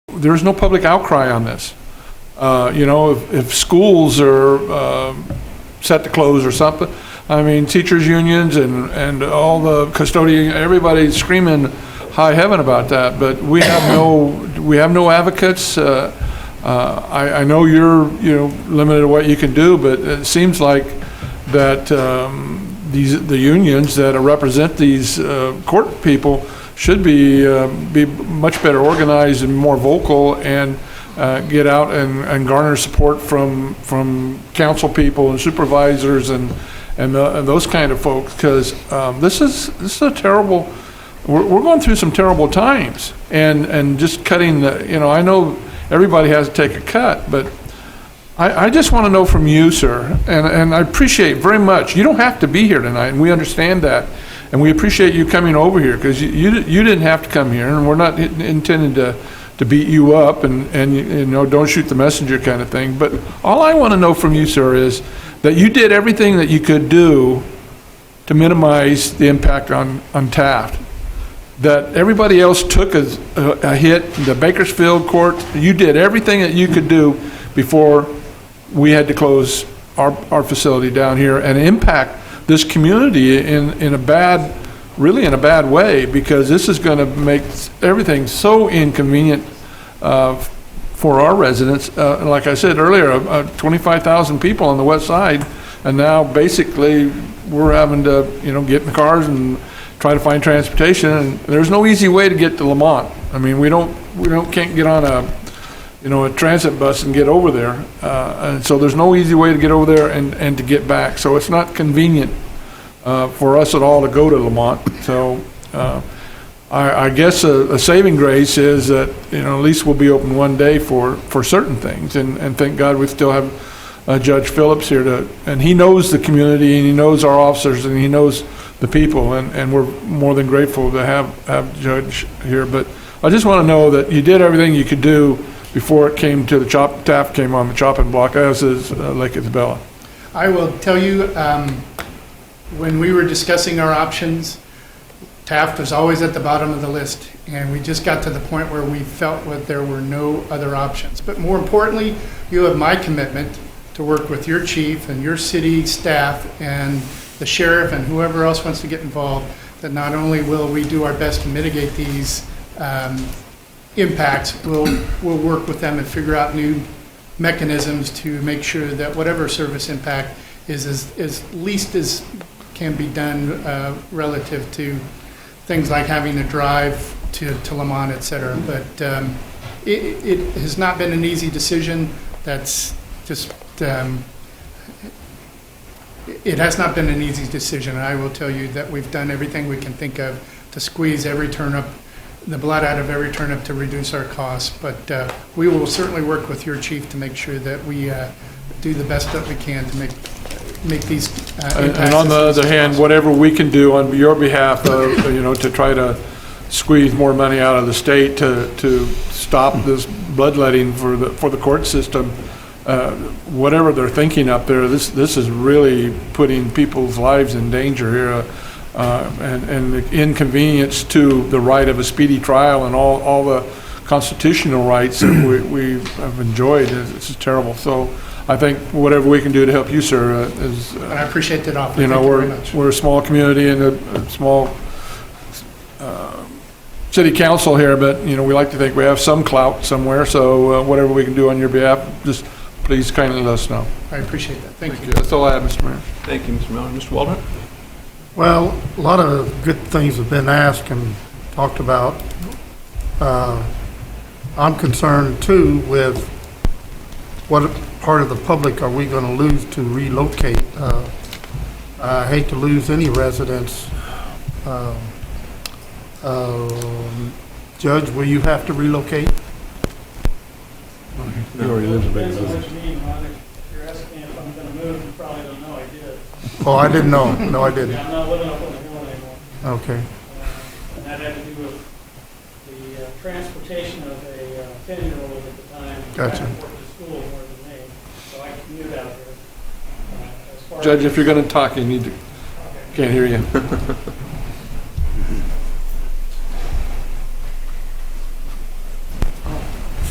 There's no public outcry on this. If schools are set to close or something, I mean, teachers' unions and all the custodian, everybody's screaming high heaven about that, but we have no advocates. I know you're limited to what you can do, but it seems like that the unions that represent these court people should be much better organized and more vocal, and get out and garner support from council people and supervisors and those kind of folks, because this is a terrible. We're going through some terrible times, and just cutting I know everybody has to take a cut, but I just want to know from you, sir, and I appreciate very much. You don't have to be here tonight, and we understand that, and we appreciate you coming over here, because you didn't have to come here, and we're not intending to beat you up and don't shoot the messenger kind of thing. But all I want to know from you, sir, is that you did everything that you could do to minimize the impact on Taft. That everybody else took a hit, the Bakersfield court, you did everything that you could do before we had to close our facility down here and impact this community in a bad way, because this is going to make everything so inconvenient for our residents. Like I said earlier, 25,000 people on the west side, and now basically we're having to get in the cars and try to find transportation, and there's no easy way to get to Lamont. I mean, we can't get on a transit bus and get over there, and so there's no easy way to get over there and to get back. So it's not convenient for us at all to go to Lamont. So I guess a saving grace is that at least we'll be open one day for certain things, and thank God we still have Judge Phillips here and he knows the community, and he knows our officers, and he knows the people, and we're more than grateful to have Judge here. But I just want to know that you did everything you could do before it came to Taft came on the chopping block, as is Lake Isabella. I will tell you, when we were discussing our options, Taft was always at the bottom of the list, and we just got to the point where we felt that there were no other options. But more importantly, you have my commitment to work with your chief and your city staff and the sheriff and whoever else wants to get involved, that not only will we do our best to mitigate these impacts, we'll work with them and figure out new mechanisms to make sure that whatever service impact is as least as can be done relative to things like having to drive to Lamont, et cetera. But it has not been an easy decision. That's just it has not been an easy decision. And I will tell you that we've done everything we can think of to squeeze every turnip, the blood out of every turnip, to reduce our costs. But we will certainly work with your chief to make sure that we do the best that we can to make these And on the other hand, whatever we can do on your behalf, to try to squeeze more money out of the state to stop this bloodletting for the court system, whatever they're thinking up there, this is really putting people's lives in danger here, and the inconvenience to the right of a speedy trial and all the constitutional rights that we have enjoyed. It's terrible. So I think whatever we can do to help you, sir, is. And I appreciate that offer. Thank you very much. We're a small community and a small city council here, but, we like to think we have some clout somewhere, so whatever we can do on your behalf, just please kindly let us know. I appreciate that. Thank you. That's all I have, Mr. Mayor. Thank you, Mr. Miller. Mr. Waldron? Well, a lot of good things have been asked and talked about. I'm concerned too with what part of the public are we going to lose to relocate. I hate to lose any residents. Judge, will you have to relocate? He already lives in Baker Village. You're asking if I'm going to move, you probably don't know I did. Oh, I didn't know. No, I didn't. Yeah, I'm not living up on the hill anymore. Okay. And that had to do with the transportation of a 10-year-old at the time. Gotcha. Back and forth to school more than me, so I commute out here. As far Judge, as- if you're going to talk, you need to, can't hear you.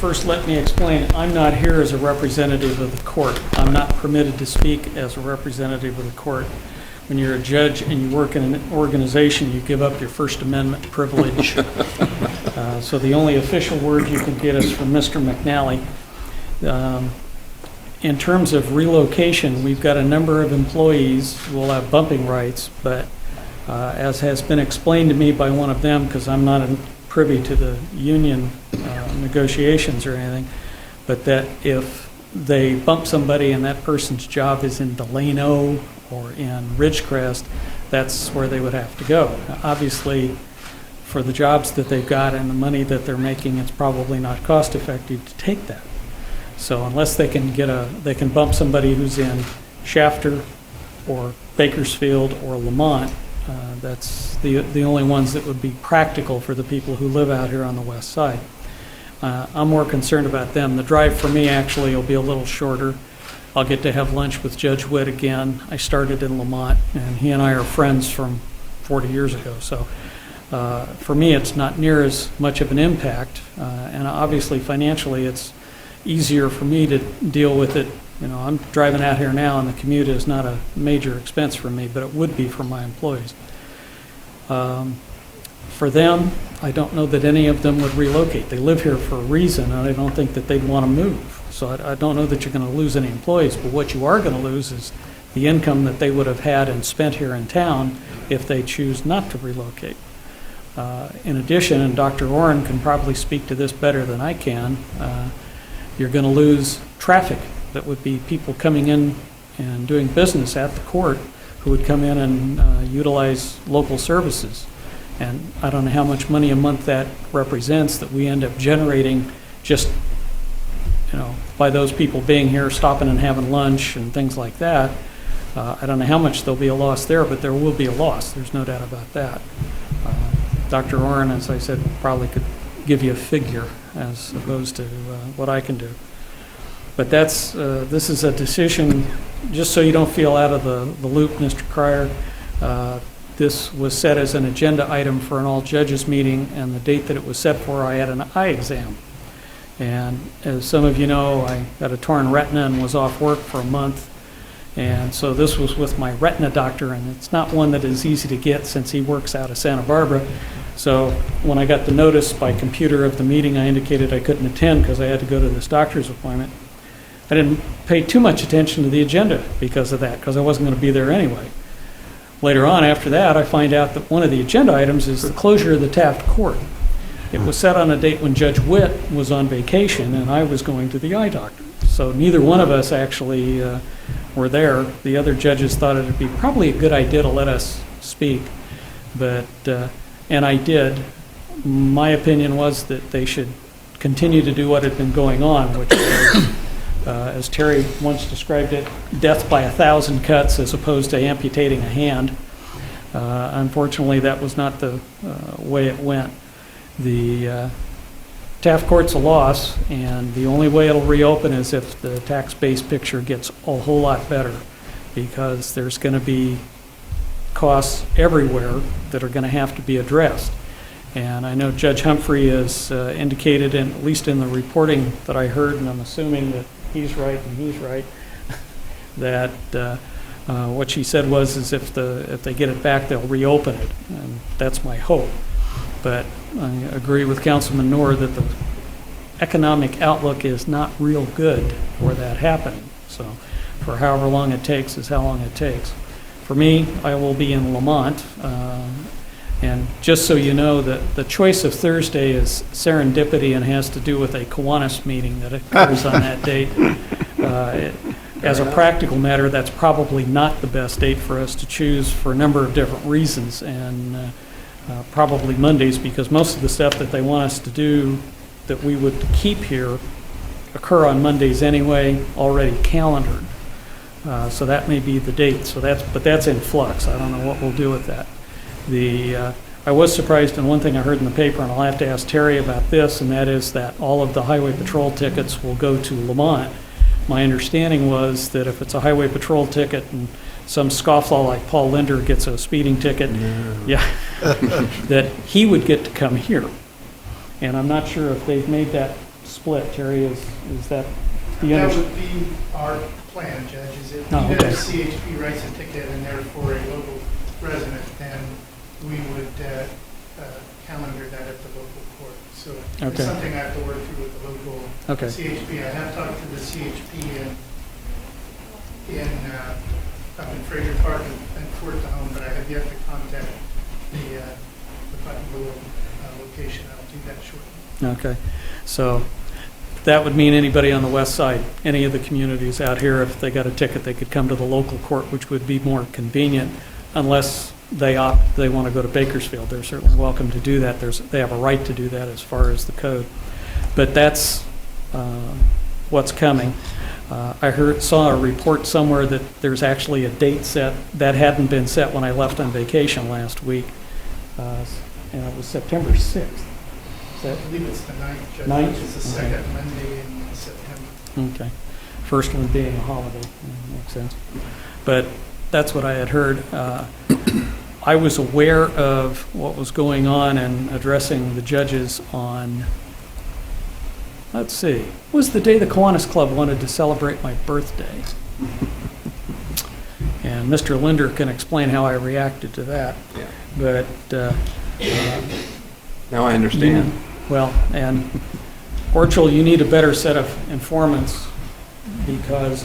First, let me explain, I'm not here as a representative of the court. I'm not permitted to speak as a representative of the court. When you're a judge and you work in an organization, you give up your First Amendment privilege. So the only official word you can get is from Mr. McNally. In terms of relocation, we've got a number of employees who will have bumping rights, but as has been explained to me by one of them, because I'm not privy to the union negotiations or anything, but that if they bump somebody and that person's job is in Delano or in Ridgecrest, that's where they would have to go. Now, obviously, for the jobs that they've got and the money that they're making, it's probably not cost effective to take that. So unless they can they can bump somebody who's in Shafter or Bakersfield or Lamont, that's the only ones that would be practical for the people who live out here on the west side. I'm more concerned about them. The drive for me actually will be a little shorter. I'll get to have lunch with Judge Witt again. I started in Lamont, and he and I are friends from 40 years ago. So for me, it's not near as much of an impact. And obviously, financially, it's easier for me to deal with it. I'm driving out here now, and the commute is not a major expense for me, but it would be for my employees. For them, I don't know that any of them would relocate. They live here for a reason, and I don't think that they'd want to move. So I don't know that you're going to lose any employees, but what you are going to lose is the income that they would have had and spent here in town if they choose not to relocate. In addition, and Dr. Oren can probably speak to this better than I can, you're going to lose traffic. That would be people coming in and doing business at the court who would come in and utilize local services. And I don't know how much money a month that represents that we end up generating just, by those people being here, stopping and having lunch and things like that. I don't know how much there'll be a loss there, but there will be a loss. There's no doubt about that. Dr. Oren, as I said, probably could give you a figure as opposed to what I can do. But this is a decision, just so you don't feel out of the loop, Mr. Cryer. This was set as an agenda item for an all-judges meeting, and the date that it was set for, I had an eye exam. And as some of you know, I got a torn retina and was off work for a month. And so this was with my retina doctor, and it's not one that is easy to get since he works out of Santa Barbara. So when I got the notice by computer of the meeting, I indicated I couldn't attend because I had to go to this doctor's appointment. I didn't pay too much attention to the agenda because of that, because I wasn't going to be there anyway. Later on, after that, I find out that one of the agenda items is the closure of the Taft Court. It was set on a date when Judge Witt was on vacation and I was going to the eye doctor. So neither one of us actually were there. The other judges thought it would be probably a good idea to let us speak, and I did. My opinion was that they should continue to do what had been going on, which was as Terry once described it, death by 1,000 cuts as opposed to amputating a hand. Unfortunately, that was not the way it went. The Taft Court's a loss, and the only way it'll reopen is if the tax base picture gets a whole lot better, because there's going to be costs everywhere that are going to have to be addressed. And I know Judge Humphrey has indicated, at least in the reporting that I heard, and I'm assuming that he's right and he's right, that what she said is if they get it back, they'll reopen it, and that's my hope. But I agree with Councilman Noor that the economic outlook is not real good for that happening. So for however long it takes is how long it takes. For me, I will be in Lamont. And just so you know, the choice of Thursday is serendipity and has to do with a Kiwanis meeting that occurs on that date. As a practical matter, that's probably not the best date for us to choose for a number of different reasons, and probably Mondays, because most of the stuff that they want us to do that we would keep here occur on Mondays anyway, already calendared. So that may be the date. But that's in flux. I don't know what we'll do with that. I was surprised in one thing I heard in the paper, and I'll have to ask Terry about this, and that is that all of the highway patrol tickets will go to Lamont. My understanding was that if it's a highway patrol ticket and some scofflaw like Paul Linder gets a speeding ticket, that he would get to come here. And I'm not sure if they've made that split. Terry, is that the That would be our plan, Judge, is if Oh, okay. CHP writes a ticket in there for a local resident, then we would calendar that at the local court. So it's Okay. something I have to work through with the local Okay. CHP. I have talked to the CHP up in Fraser Park and Fort Town, but I have yet to contact the Putnam Willow location. I'll do that shortly. Okay, so that would mean anybody on the west side, any of the communities out here, if they got a ticket, they could come to the local court, which would be more convenient, unless they want to go to Bakersfield. They're certainly welcome to do that. They have a right to do that as far as the code. But that's what's coming. I saw a report somewhere that there's actually a date set that hadn't been set when I left on vacation last week, and it was September 6th. I believe it's the 9th, Judge, Ninth? which is the second Monday in September. Okay. First one being a holiday. Makes sense. But that's what I had heard. I was aware of what was going on and addressing the judges on, let's see, it was the day the Kiwanis Club wanted to celebrate my birthday. And Mr. Linder can explain how I reacted to that. Yeah. But Now I understand. well, and Orchel, you need a better set of informants, because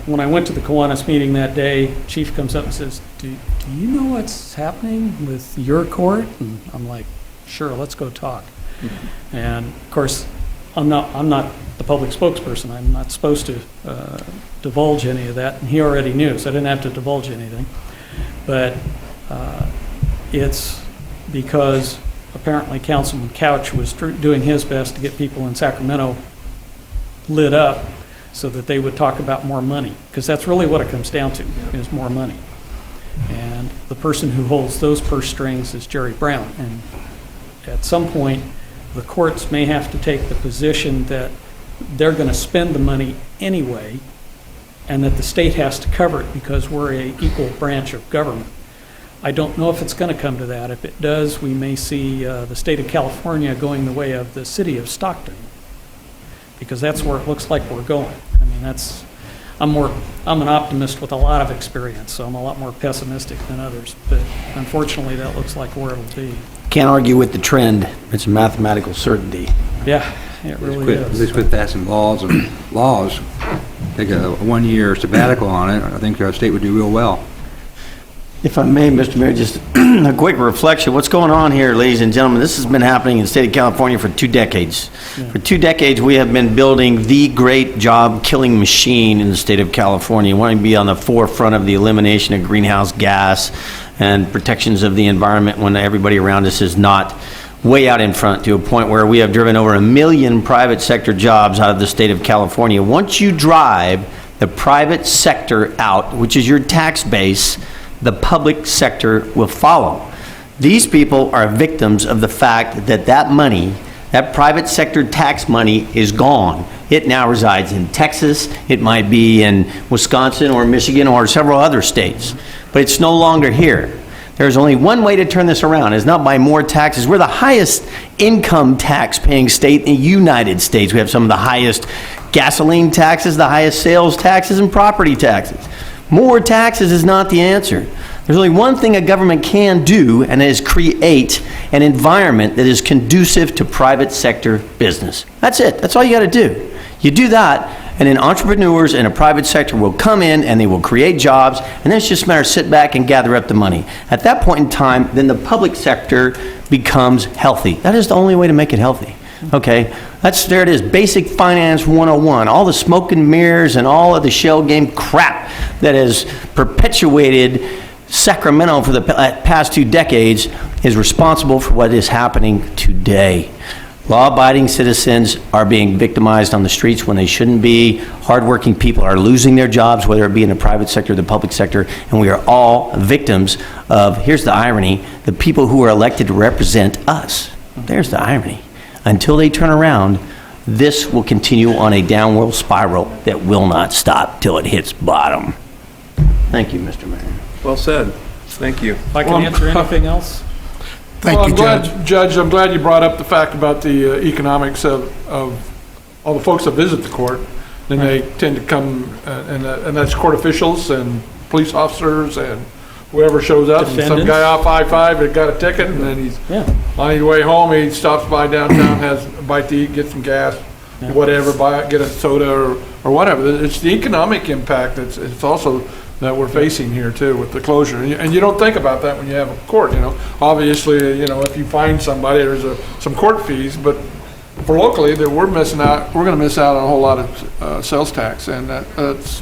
when I went to the Kiwanis meeting that day, Chief comes up and says, do you know what's happening with your court? And I'm like, sure, let's go talk. And of course, I'm not the public spokesperson. I'm not supposed to divulge any of that, and he already knew, so I didn't have to divulge anything. But it's because apparently Councilman Couch was doing his best to get people in Sacramento lit up so that they would talk about more money, because that's really what it comes down to, is more money. And the person who holds those purse strings is Jerry Brown. And at some point, the courts may have to take the position that they're going to spend the money anyway, and that the state has to cover it because we're an equal branch of government. I don't know if it's going to come to that. If it does, we may see the state of California going the way of the city of Stockton, because that's where it looks like we're going. I mean, I'm an optimist with a lot of experience, so I'm a lot more pessimistic than others. But unfortunately, that looks like where it'll be. Can't argue with the trend. It's a mathematical certainty. Yeah, it really is. Let's quit passing laws, take a 1-year sabbatical on it. I think our state would do real well. If I may, Mr. Mayor, just a quick reflection. What's going on here, ladies and gentlemen? This has been happening in the state of California for 2 decades. Yeah. For 2 decades, we have been building the great job-killing machine in the state of California, wanting to be on the forefront of the elimination of greenhouse gas and protections of the environment when everybody around us is not. way out in front to a point where we have driven over 1 million private sector jobs out of the state of California. Once you drive the private sector out, which is your tax base, the public sector will follow. These people are victims of the fact that that money, that private sector tax money, is gone. It now resides in Texas, it might be in Wisconsin or Michigan or several other states, but it's no longer here. There's only one way to turn this around. It's not by more taxes. We're the highest income tax paying state in the United States. We have some of the highest gasoline taxes, the highest sales taxes, and property taxes. More taxes is not the answer. There's only one thing a government can do, and that is create an environment that is conducive to private sector business. That's it. That's all you got to do. You do that, and then entrepreneurs in a private sector will come in and they will create jobs, and then it's just a matter of sit back and gather up the money. At that point in time, then the public sector becomes healthy. That is the only way to make it healthy. Okay, there it is, basic finance 101. All the smoke and mirrors and all of the shell game crap that has perpetuated Sacramento for the past 2 decades is responsible for what is happening today. Law-abiding citizens are being victimized on the streets when they shouldn't be. Hardworking people are losing their jobs, whether it be in the private sector or the public sector, and we are all victims of, here's the irony, the people who are elected to represent us. There's the irony. Until they turn around, this will continue on a downward spiral that will not stop till it hits bottom. Thank you, Mr. Mayor. Well said. Thank you. If I can answer anything else? Thank you, Judge. Judge, I'm glad you brought up the fact about the economics of all the folks that visit the court. Then they tend to come, and that's court officials and police officers and whoever shows up. And some guy off I-5 that got a ticket, and then he's on his way home, he stops by downtown, has a bite to eat, get some gas, whatever, get a soda or whatever. It's the economic impact. It's also that we're facing here too with the closure, and you don't think about that when you have a court. Obviously, if you find somebody, there's some court fees, but for locally, that we're missing out. We're going to miss out on a whole lot of sales tax, and that's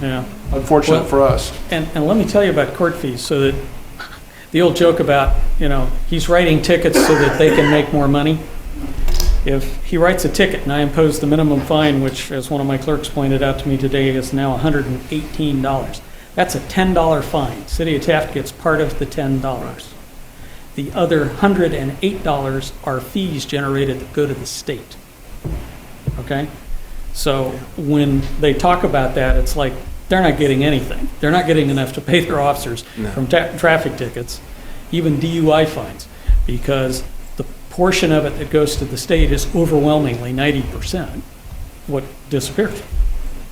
unfortunate for us. And let me tell you about court fees. So that the old joke about he's writing tickets so that they can make more money. If he writes a ticket and I impose the minimum fine, which, as one of my clerks pointed out to me today, is now $118. That's a $10 fine. City of Taft gets part of the $10. The other $108 are fees generated that go to the state. Okay? So when they talk about that, it's like they're not getting anything. They're not getting enough to pay their officers from traffic tickets, even DUI fines, because the portion of it that goes to the state is overwhelmingly 90% what disappears.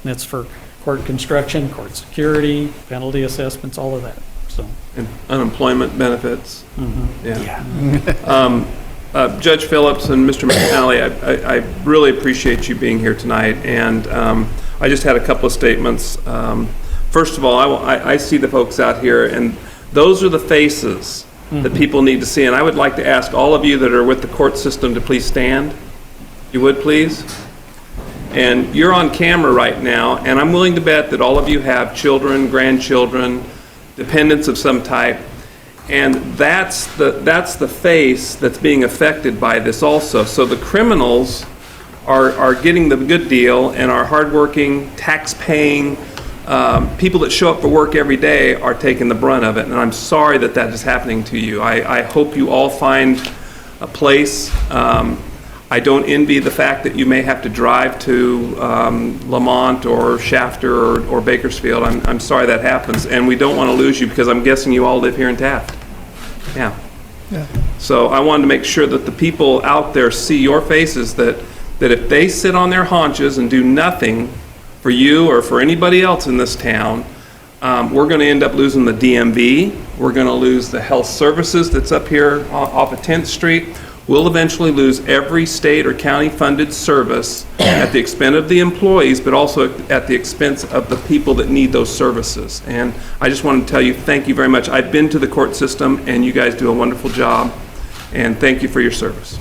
And it's for court construction, court security, penalty assessments, all of that. So, and unemployment benefits. Judge Phillips and Mr. McNally, I really appreciate you being here tonight, and I just had a couple of statements. First of all, I see the folks out here, and those are the faces that people need to see, and I would like to ask all of you that are with the court system to please stand. You would, please? And you're on camera right now, and I'm willing to bet that all of you have children, grandchildren, dependents of some type, and that's the face that's being affected by this also. So the criminals are getting the good deal, and our hardworking, tax-paying people that show up for work every day are taking the brunt of it, and I'm sorry that that is happening to you. I hope you all find a place. I don't envy the fact that you may have to drive to Lamont or Shafter or Bakersfield. I'm sorry that happens, and we don't want to lose you because I'm guessing you all live here in Taft. Yeah. So I wanted to make sure that the people out there see your faces, that if they sit on their haunches and do nothing for you or for anybody else in this town, we're going to end up losing the DMV. We're going to lose the health services that's up here off of 10th Street. We'll eventually lose every state or county funded service at the expense of the employees, but also at the expense of the people that need those services. And I just wanted to tell you, thank you very much. I've been to the court system, and you guys do a wonderful job, and thank you for your service.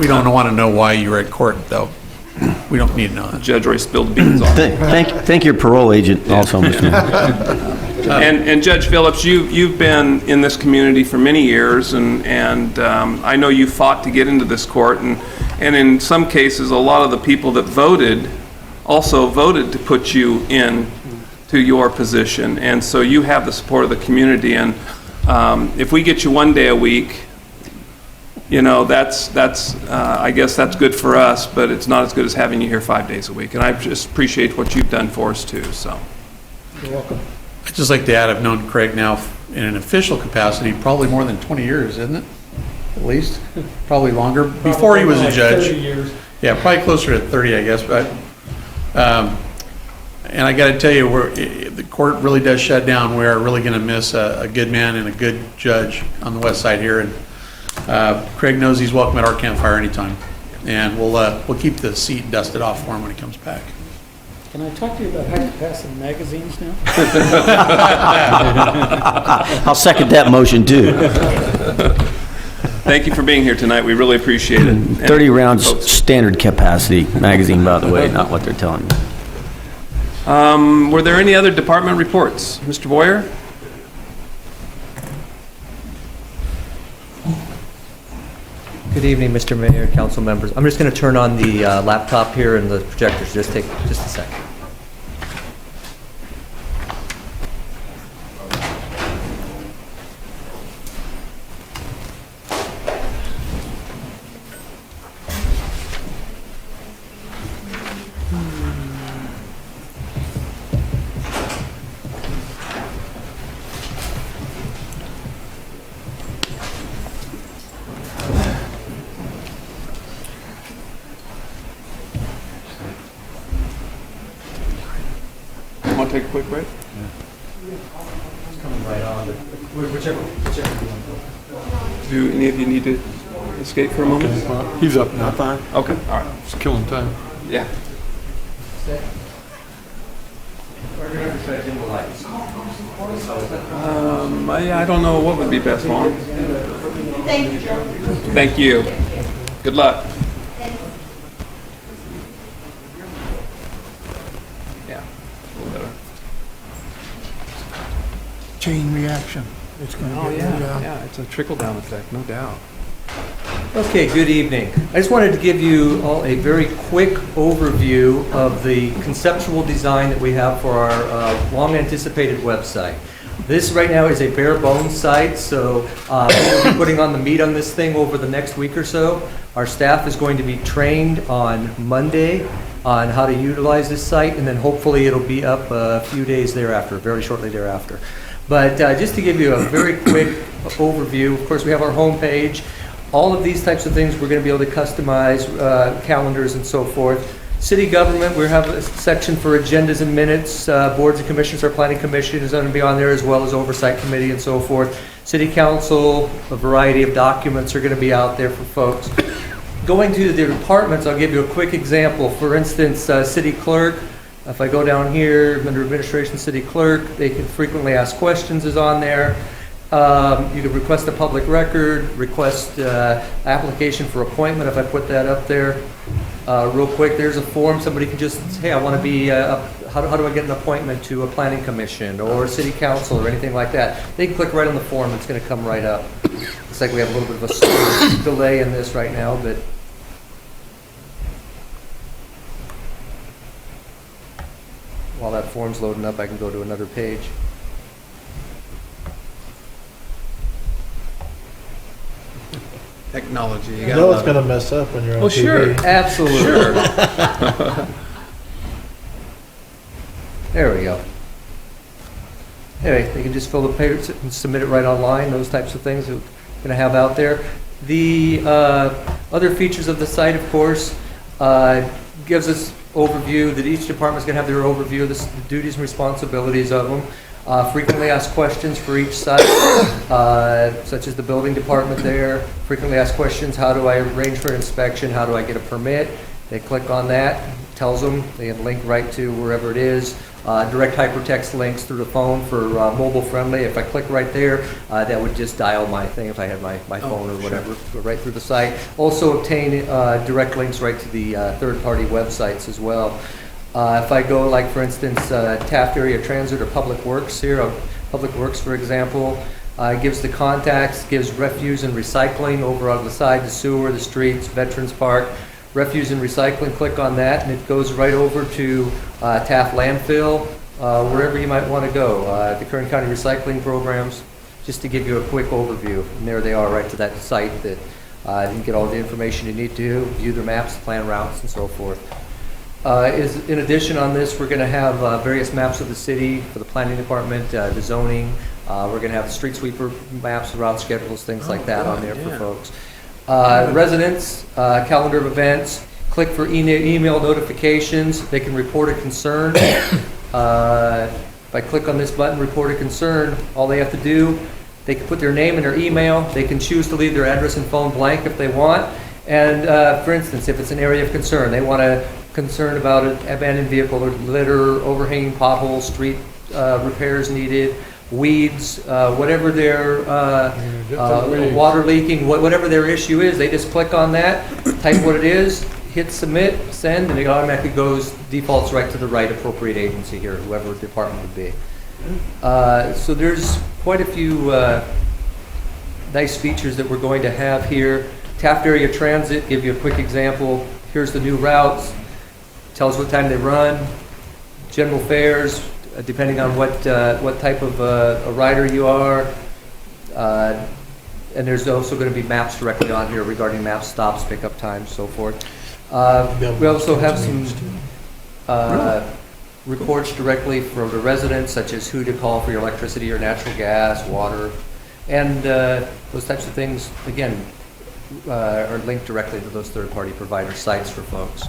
We don't want to know why you were at court, though. We don't need to know that. Judge Roy spilled the beans on it. Thank your parole agent also, Mr. Mayor. And Judge Phillips, you've been in this community for many years, and I know you fought to get into this court, and in some cases, a lot of the people that voted also voted to put you in to your position, and so you have the support of the community, and if we get you 1 day a week, you know, that's I guess that's good for us, but it's not as good as having you here 5 days a week, and I just appreciate what you've done for us too, so. You're welcome. I'd just like to add, I've known Craig now in an official capacity, probably more than 20 years, isn't it? At least, probably longer, before he was a judge. 30 years. Yeah, probably closer to 30, I guess, but, and I gotta tell you, the court really does shut down. We are really gonna miss a good man and a good judge on the west side here, and Craig knows he's welcome at our campfire anytime. And we'll keep the seat dusted off for him when he comes back. Can I talk to you about high-capacity magazines now? I'll second that motion, too. Thank you for being here tonight. We really appreciate it. 30 rounds standard capacity magazine, by the way, not what they're telling me. Were there any other department reports? Mr. Boyer? Good evening, Mr. Mayor, council members. I'm just going to turn on the laptop here and the projectors. Just take just a second. Want to take a quick break? It's coming right on. Whichever you want to go. Do any of you need to escape for a moment? He's up now. Fine. Okay, all right. Just killing time. Yeah. I don't know what would be best for him. Thank you. Thank you. Good luck. Yeah, a little better. Chain reaction. It's going to Oh, get, yeah, it's a trickle-down effect, no doubt. Okay, good evening. I just wanted to give you all a very quick overview of the conceptual design that we have for our long-anticipated website. This right now is a bare bones site, so we'll be putting on the meat on this thing over the next week or so. Our staff is going to be trained on Monday on how to utilize this site, and then hopefully it'll be up a few days thereafter, very shortly thereafter. But just to give you a very quick overview, of course, we have our homepage. All of these types of things we're going to be able to customize, calendars and so forth. City government, we have a section for agendas and minutes. Boards and commissions, our planning commission is going to be on there, as well as oversight committee and so forth. City council, a variety of documents are going to be out there for folks. Going to the departments, I'll give you a quick example. For instance, city clerk. If I go down here, under administration, city clerk, they can frequently ask questions is on there. You can request a public record, request application for appointment, if I put that up there. Real quick, there's a form, somebody can just, hey, I want to be, how do I get an appointment to a planning commission or city council or anything like that? They can click right on the form, it's going to come right up. Looks like we have a little bit of a storage delay in this right now, but while that form's loading up, I can go to another page. Technology, you You gotta know it's love going it. to mess up when you're on Well, TV. sure. Absolutely. Sure. There we go. Anyway, they can just fill the papers and submit it right online, those types of things we're going to have out there. The other features of the site, of course, gives us overview that each department is going to have their overview of the duties and responsibilities of them. Frequently asked questions for each site, such as the building department there. Frequently asked questions, how do I arrange for inspection? How do I get a permit? They click on that, tells them, they can link right to wherever it is. Direct hypertext links through the phone for mobile friendly. If I click right there, that would just dial my thing if I had my phone or whatever, go right through the site. Also obtain direct links right to the third-party websites as well. If I go, like, for instance, Taft Area Transit or Public Works here, Public Works, for example. Gives the contacts, gives refuse and recycling over on the side, the sewer, the streets, Veterans Park. Refuse and recycling, click on that, and it goes right over to Taft Landfill, wherever you might want to go. The Kern County Recycling Programs, just to give you a quick overview. And there they are, right to that site that you can get all the information you need to, view their maps, plan routes, and so forth. In addition on this, we're going to have various maps of the city for the planning department, the zoning. We're going to have the street sweeper maps, route schedules, things like that on there for folks. Residents, calendar of events, click for email notifications. They can report a concern. If I click on this button, report a concern, all they have to do, they can put their name and their email. They can choose to leave their address and phone blank if they want. And for instance, if it's an area of concern, they want to concern about an abandoned vehicle or litter, overhanging potholes, street repairs needed, weeds, whatever their water leaking, whatever their issue is, they just click on that, type what it is, hit submit, send, and it automatically defaults right to the right appropriate agency here, whoever the department would be. So there's quite a few nice features that we're going to have here. Taft Area Transit, give you a quick example. Here's the new routes, tells what time they run, general fares, depending on what type of a rider you are. And there's also going to be maps directly on here regarding maps, stops, pickup times, so forth. We also have some reports directly from the residents, such as who to call for your electricity or natural gas, water, and those types of things, again, are linked directly to those third-party provider sites for folks.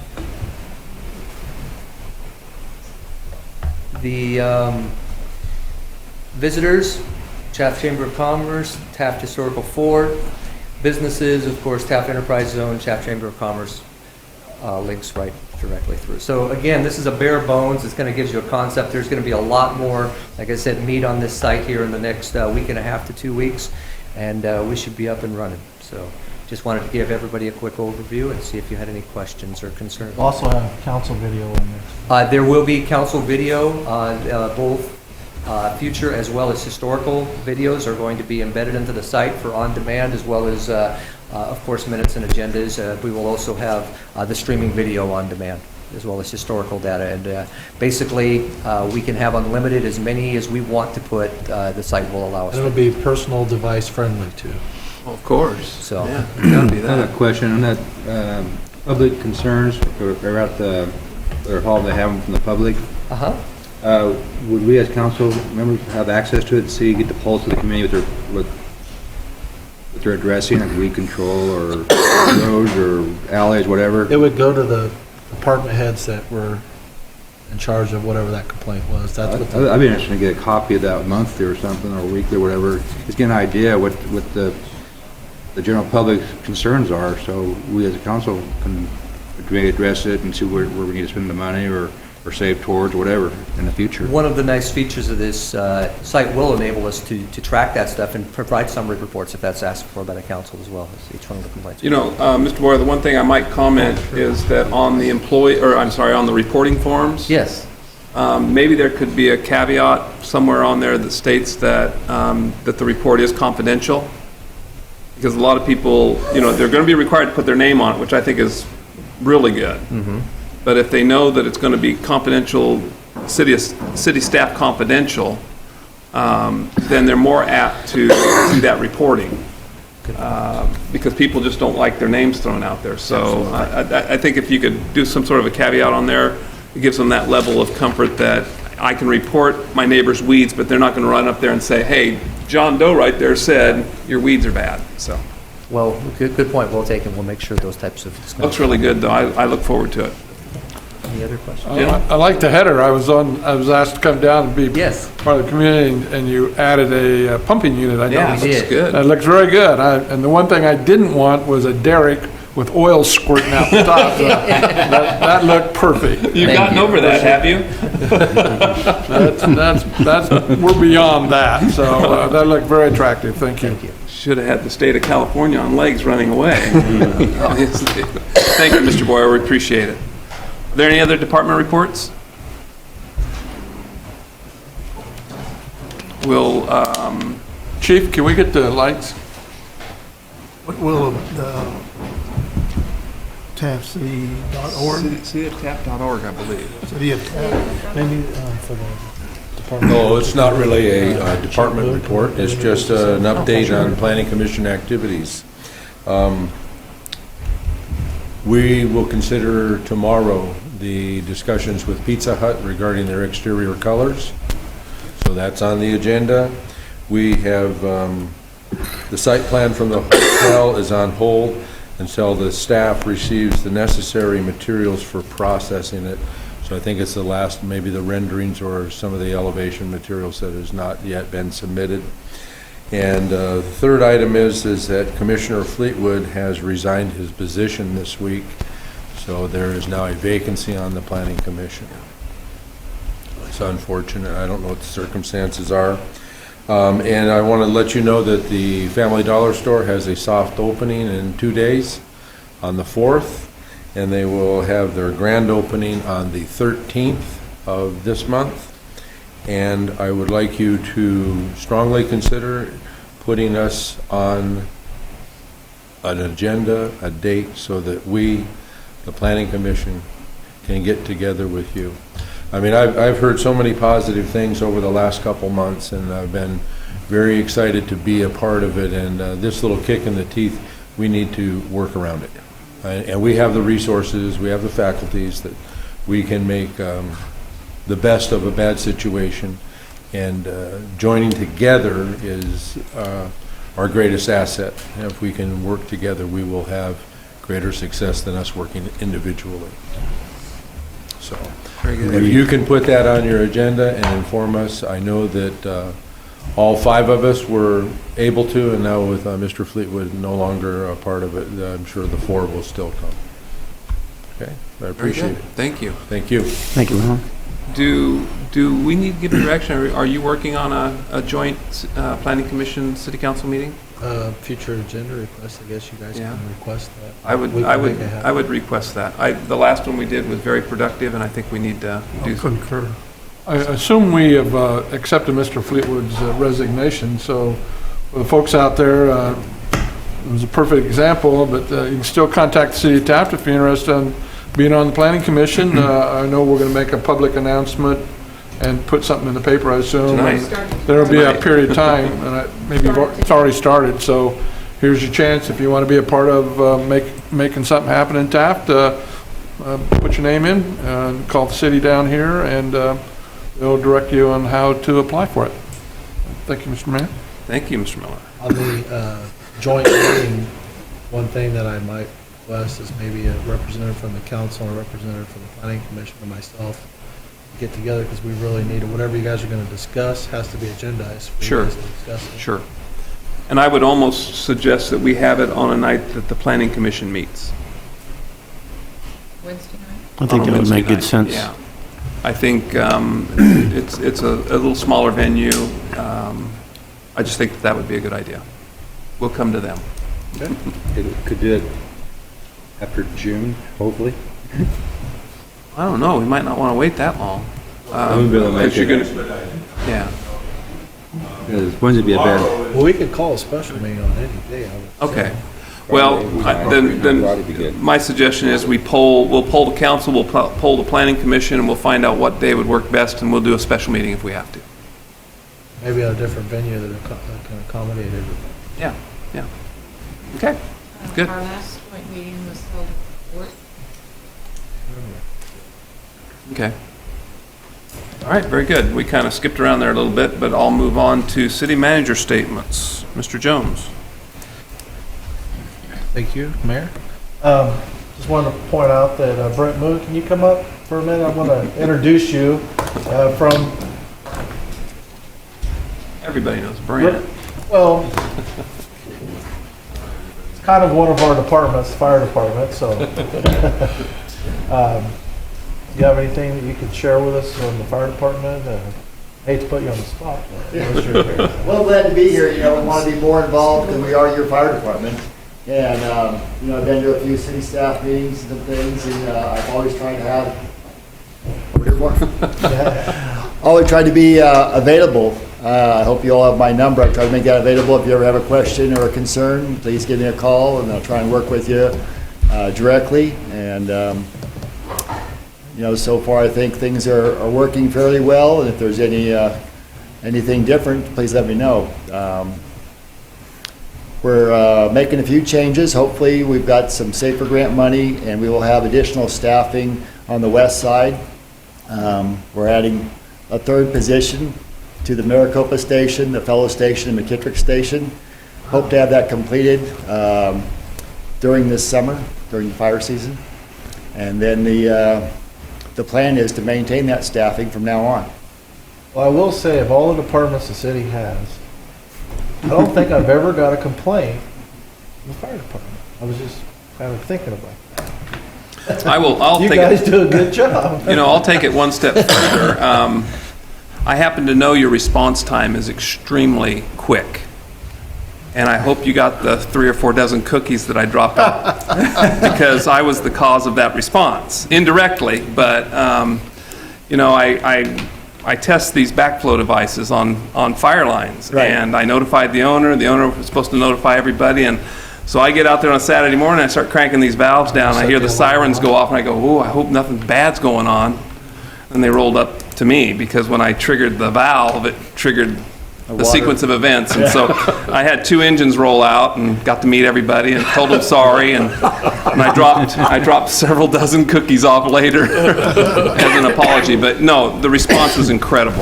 The visitors, Taft Chamber of Commerce, Taft Historical Fort, businesses, of course, Taft Enterprise Zone, Taft Chamber of Commerce, links right directly through. So again, this is a bare bones. It's going to give you a concept. There's going to be a lot more, like I said, meat on this site here in the next week and a half to 2 weeks, and we should be up and running. So just wanted to give everybody a quick overview and see if you had any questions or concerns. We'll also have council video in there. There will be council video, both future as well as historical videos are going to be embedded into the site for on-demand, as well as, of course, minutes and agendas. We will also have the streaming video on demand, as well as historical data. And basically, we can have unlimited, as many as we want to put, the site will allow us. It'll be personal device friendly too. Well, of course. So, yeah, gotta be I have that. a question on that, public concerns, or at the, or hall they have them from the public. Would we as council members have access to it and see, get the pulse of the community what they're addressing, like weed control or roads or alleys, whatever? It would go to the department heads that were in charge of whatever that complaint was. That's what I'd be interested to get a copy of that monthly or something, or weekly, or whatever. Just get an idea what the general public concerns are, so we as a council can maybe address it and see where we need to spend the money or save towards, whatever, in the future. one of the nice features of this site will enable us to track that stuff and provide summary reports if that's asked for by the council as well as each one of the complaints. You know, Mr. Boyer, the one thing I might comment is that on the on the reporting forms. Yes. Maybe there could be a caveat somewhere on there that states that, that the report is confidential. Because a lot of people, you know, they're going to be required to put their name on it, which I think is really good. But if they know that it's going to be confidential, city staff confidential, then they're more apt to do that reporting. Because people just don't like their names thrown out there. So I think if you could do some sort of a caveat on there, it gives them that level of comfort that I can report my neighbor's weeds, but they're not going to run up there and say, hey, John Doe right there said your weeds are bad. So, well, good point. We'll take and we'll make sure those types of discussions. Looks really good, though. I look forward to it. Any other questions? I like the header. I was asked to come down and be part of the community, and you added a pumping unit. I noticed. we did. Good. That looks very good. And the one thing I didn't want was a derrick with oil squirting out the top. That looked perfect. You've gotten over that, have you? That's we're beyond that. So that looked very attractive. Thank you. Should have had the state of California on legs running away. Thank you, Mr. Boyer. We appreciate it. Are there any other department reports? we'll, Chief, can we get the lights? What will the TAPC.org? cityoftap.org, I believe. City of Tap. Maybe for the department. No, it's not really a department report, it's just an update on planning commission activities. We will consider tomorrow the discussions with Pizza Hut regarding their exterior colors, so that's on the agenda. We have, the site plan from the hotel is on hold until the staff receives the necessary materials for processing it. So I think it's the last, maybe the renderings or some of the elevation materials that has not yet been submitted. And the third item is that Commissioner Fleetwood has resigned his position this week, so there is now a vacancy on the Planning Commission. It's unfortunate. I don't know what the circumstances are. And I want to let you know that the Family Dollar Store has a soft opening in 2 days on the 4th, and they will have their grand opening on the 13th of this month. And I would like you to strongly consider putting us on an agenda, a date, so that we, the Planning Commission, can get together with you. I mean, I've heard so many positive things over the last couple months, and I've been very excited to be a part of it. And this little kick in the teeth, we need to work around it. And we have the resources, we have the faculties that we can make the best of a bad situation. And joining together is our greatest asset. And if we can work together, we will have greater success than us working individually. So, if you can put that on your agenda and inform us, I know that all 5 of us were able to, and now with Mr. Fleetwood no longer a part of it, I'm sure the 4 will still come. Okay, I appreciate it. Thank you. Thank you. Thank you, Ron. Do we need to give direction? Are you working on a joint Planning Commission City Council meeting? Future agenda request, I guess you guys Yeah. can request that. I would We can make it happen. I would request that. The last one we did was very productive, and I think we need to do something. Concur. I assume we have accepted Mr. Fleetwood's resignation, so for the folks out there, it was a perfect example, but you can still contact the City of Taft if you're interested in being on the Planning Commission. I know we're going to make a public announcement and put something in the paper, I assume. Tonight. There'll be a period of time, and maybe it's already started, so here's your chance if you want to be a part of making something happen in Taft. Put your name in, call the city down here, and they'll direct you on how to apply for it. Thank you, Mr. Mayor. Thank you, Mr. Miller. On the joint meeting, one thing that I might request is maybe a representative from the council and a representative from the planning commission and myself get together, because we really need it. Whatever you guys are going to discuss has to be agendized for Sure. you guys to discuss it. Sure. And I would almost suggest that we have it on a night that the Planning Commission meets. Wednesday night? I think that would make good sense. Yeah. I think it's a little smaller venue. I just think that would be a good idea. We'll come to them. Could do it after June, hopefully. I don't know, we might not want to wait that long. Wouldn't be able to make if you're it. gonna- Yeah, Wednesday'd be a bad. Well, we could call a special meeting on any day, I would say. okay. Well, then my suggestion is we'll poll the council, we'll poll the planning commission, and we'll find out what day would work best, and we'll do a special meeting if we have to. Maybe at a different venue that can accommodate it. Yeah, yeah. Okay, good. Our last joint meeting was held 4th. Okay. All right, very good. We kind of skipped around there a little bit, but I'll move on to city manager statements. Mr. Jones. Thank you, Mayor. Just wanted to point out that Brent Moon, can you come up for a minute? I want to introduce you from... Everybody knows Brent. Well, it's kind of one of our departments, fire department, so. Do you have anything that you could share with us on the fire department? Hate to put you on the spot. Well, glad to be here. You know, we want to be more involved than we are your fire department. And, you know, I've been to a few city staff meetings and things, and I've always tried to have, always tried to be available I hope you all have my number. I'll try to make that available. If you ever have a question or a concern, please give me a call, and I'll try and work with you directly. And, so far I think things are working fairly well, and if there's anything different, please let me know. We're making a few changes. Hopefully, we've got some SAFER grant money, and we will have additional staffing on the west side. We're adding a third position to the Maricopa Station, the Fellow Station, and McKittrick Station. Hope to have that completed during this summer, during the fire season. And then the plan is to maintain that staffing from now on. Well, I will say, of all the departments the city has, I don't think I've ever got a complaint from the fire department. I was just kind of thinking about that. I'll you take guys it. do a good job. I'll take it one step further. I happen to know your response time is extremely quick. And I hope you got the 3 or 4 dozen cookies that I dropped off because I was the cause of that response, indirectly. But, I test these backflow devices on fire lines. Right. And I notified the owner. The owner was supposed to notify everybody. And so I get out there on a Saturday morning, I start cranking these valves down. I hear the sirens go off, and I go, "Ooh, I hope nothing bad's going on." And they rolled up to me because when I triggered the valve, it triggered the sequence of events. And so I had 2 engines roll out and got to meet everybody and told them sorry. And I dropped several dozen cookies off later as an apology. But no, the response was incredible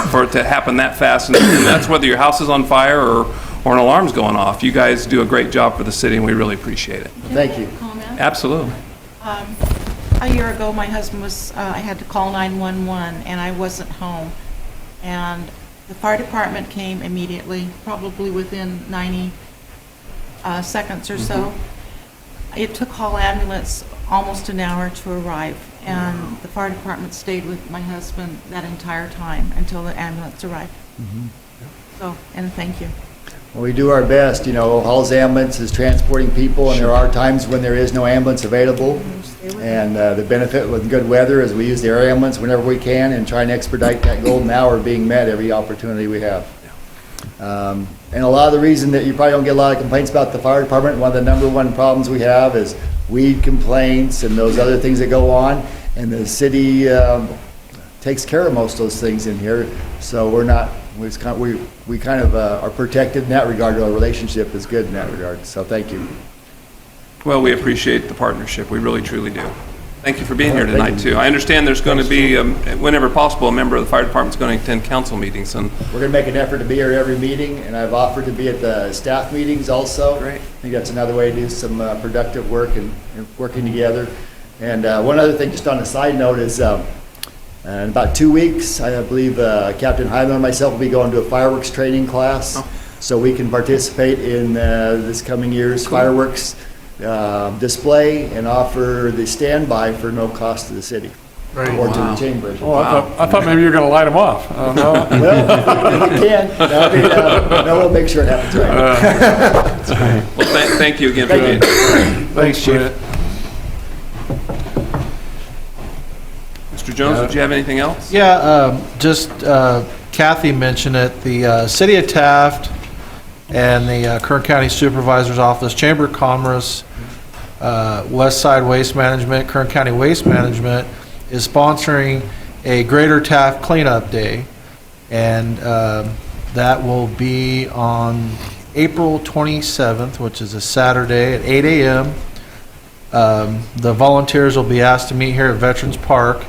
for it to happen that fast. And that's whether your house is on fire or an alarm's going off. You guys do a great job for the city, and we really appreciate it. Thank you. Absolutely. A year ago, my husband was, I had to call 911, and I wasn't home. And the fire department came immediately, probably within 90 seconds or so. It took Hall Ambulance almost an hour to arrive, and the fire department stayed with my husband that entire time until the ambulance arrived. So, and thank you. Well, we do our best. Hall's Ambulance is transporting people, and there are times when there is no ambulance available. And the benefit with good weather is we use the air ambulance whenever we can and try and expedite that golden hour being met every opportunity we have. And a lot of the reason that you probably don't get a lot of complaints about the fire department, one of the number one problems we have is weed complaints and those other things that go on. And the city takes care of most of those things in here. So we kind of are protected in that regard. Our relationship is good in that regard. So thank you. Well, we appreciate the partnership. We really, truly do. Thank you for being here tonight, too. I understand there's going to be, whenever possible, a member of the fire department's going to attend council meetings. And we're going to make an effort to be here every meeting, and I've offered to be at the staff meetings also. Great. I think that's another way to do some productive work and working together. And one other thing, just on a side note, is in about 2 weeks, I believe Captain Hyman and myself will be going to a fireworks training class, so we can participate in this coming year's fireworks display and offer the standby for no cost to the city or to the chamber. Oh, I thought maybe you were going to light them off. No? Well, if you can. No, we'll make sure it happens right. Well, thank you again for being here. Thanks, Chief. Mr. Jones, did you have anything else? Yeah, just Kathy mentioned it. The City of Taft and the Kern County Supervisor's Office, Chamber of Commerce, West Side Waste Management, Kern County Waste Management is sponsoring a Greater Taft Cleanup Day, and that will be on April 27th, which is a Saturday at 8 a.m. The volunteers will be asked to meet here at Veterans Park.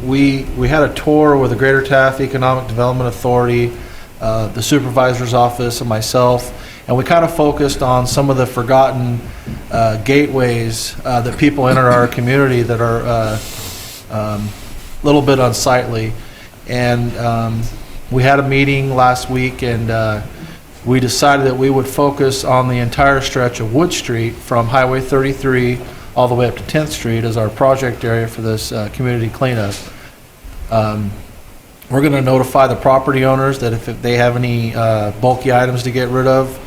We had a tour with the Greater Taft Economic Development Authority, the Supervisor's Office, and myself, and we kind of focused on some of the forgotten gateways that people enter our community that are a little bit unsightly. And we had a meeting last week, and we decided that we would focus on the entire stretch of Wood Street from Highway 33 all the way up to 10th Street as our project area for this community cleanup. We're going to notify the property owners that if they have any bulky items to get rid of,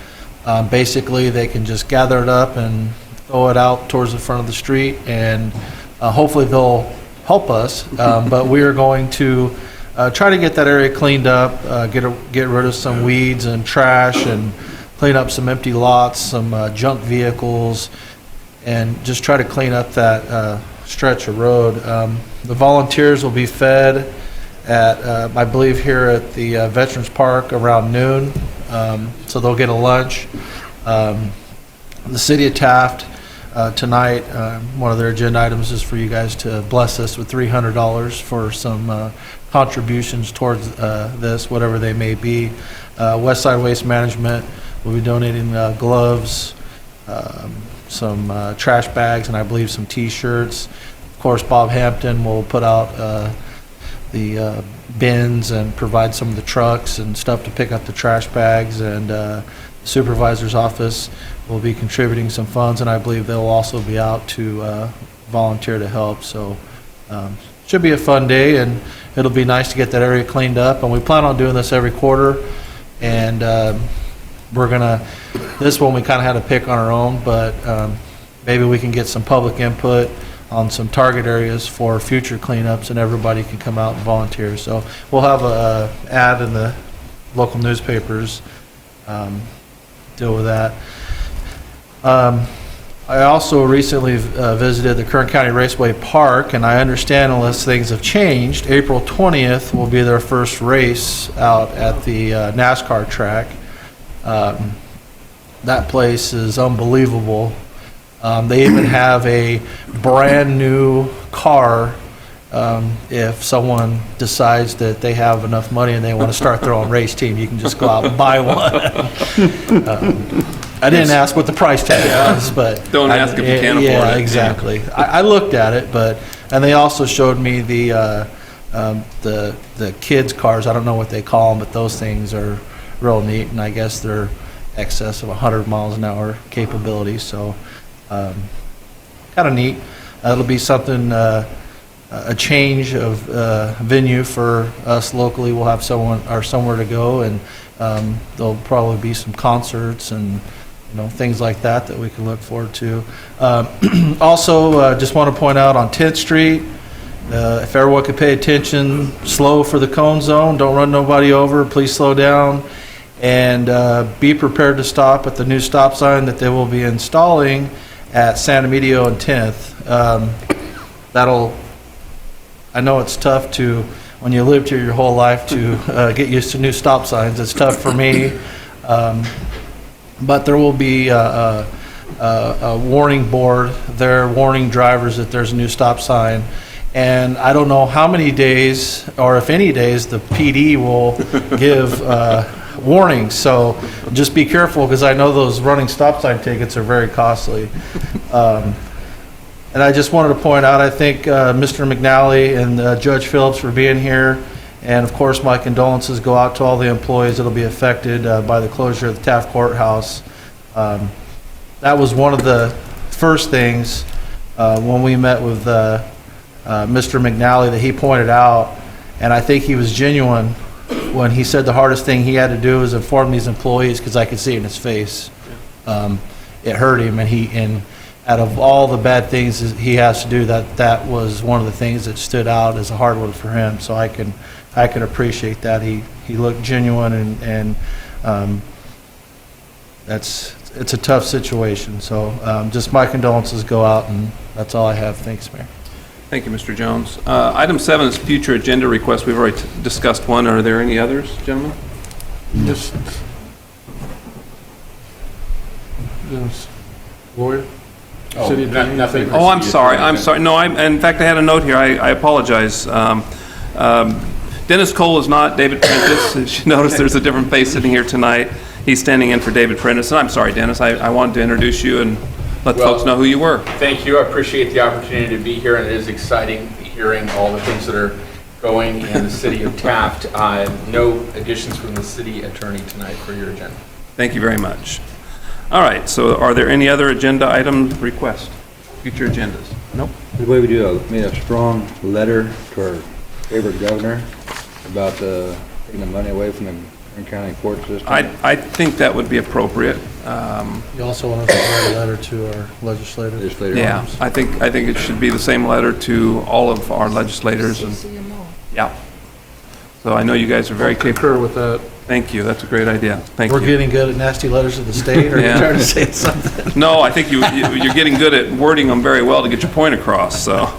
basically they can just gather it up and throw it out towards the front of the street, and hopefully they'll help us. But we are going to try to get that area cleaned up, get rid of some weeds and trash, and clean up some empty lots, some junk vehicles, and just try to clean up that stretch of road. The volunteers will be fed at, I believe, here at the Veterans Park around noon, so they'll get a lunch. The City of Taft, tonight, one of their agenda items is for you guys to bless us with $300 for some contributions towards this, whatever they may be. Westside Waste Management will be donating gloves, some trash bags, and I believe some T-shirts. Of course, Bob Hampton will put out the bins and provide some of the trucks and stuff to pick up the trash bags, and the supervisor's office will be contributing some funds, and I believe they'll also be out to volunteer to help. So should be a fun day, and it'll be nice to get that area cleaned up, and we plan on doing this every quarter. And this one we kind of had to pick on our own, but maybe we can get some public input on some target areas for future cleanups, and everybody can come out and volunteer. So we'll have a ad in the local newspapers, deal with that. I also recently visited the Kern County Raceway Park, and I understand, unless things have changed, April 20th will be their first race out at the NASCAR track. That place is unbelievable. They even have a brand new car if someone decides that they have enough money and they want to start their own race team. You can just go out and buy one. I didn't ask what the price tag was, but don't ask if you can't afford it. Yeah, exactly. I looked at it, and they also showed me the kids' cars. I don't know what they call them, but those things are real neat, and I guess they're excess of 100 miles an hour capability. So kind of neat. It'll be something, a change of venue for us locally. We'll have somewhere to go, and there'll probably be some concerts and things like that we can look forward to. Also, just want to point out on 10th Street, if everyone could pay attention, slow for the cone zone. Don't run nobody over. Please slow down, and be prepared to stop at the new stop sign that they will be installing at San Emilio and 10th. I know it's tough when you lived here your whole life to get used to new stop signs. It's tough for me. But there will be a warning board there warning drivers that there's a new stop sign. And I don't know how many days, or if any days, the PD will give warnings. So just be careful, because I know those running stop sign tickets are very costly. And I just wanted to point out, I thank Mr. McNally and Judge Phillips for being here. And of course, my condolences go out to all the employees that will be affected by the closure of the Taft Courthouse. That was one of the first things when we met with Mr. McNally that he pointed out, and I think he was genuine when he said the hardest thing he had to do was inform these employees, because I could see it in his face. It hurt him, and out of all the bad things he has to do, that was one of the things that stood out as a hard one for him. So I can appreciate that. He looked genuine, and it's a tough situation. So just my condolences go out, and that's all I have. Thanks, Mayor. Thank you, Mr. Jones. Item 7 is future agenda requests. We've already discussed one. Are there any others, gentlemen? Yes. Lawyer? City attorney? Nothing. Oh, I'm sorry. No, in fact, I had a note here. I apologize. Dennis Cole is not David Prentice. As you notice, there's a different face sitting here tonight. He's standing in for David Prentice. And I'm sorry, Dennis. I wanted to introduce you and let folks know who you were. Thank you. I appreciate the opportunity to be here, and it is exciting hearing all the things that are going in the city of Taft. No additions from the city attorney tonight for your agenda. Thank you very much. All right, so are there any other agenda item requests, future agendas? Nope. The way we do made a strong letter to our favorite governor about taking the money away from the Kern County court system. I think that would be appropriate. You also want us to write a letter to our legislators? Yeah, I think it should be the same letter to all of our legislators. And, yeah. So I know you guys are very capable. Concur with that. Thank you, that's a great idea. Thank you. We're getting good at nasty letters to the state, or you're Yeah. trying to say something? No, I think you're getting good at wording them very well to get your point across, so.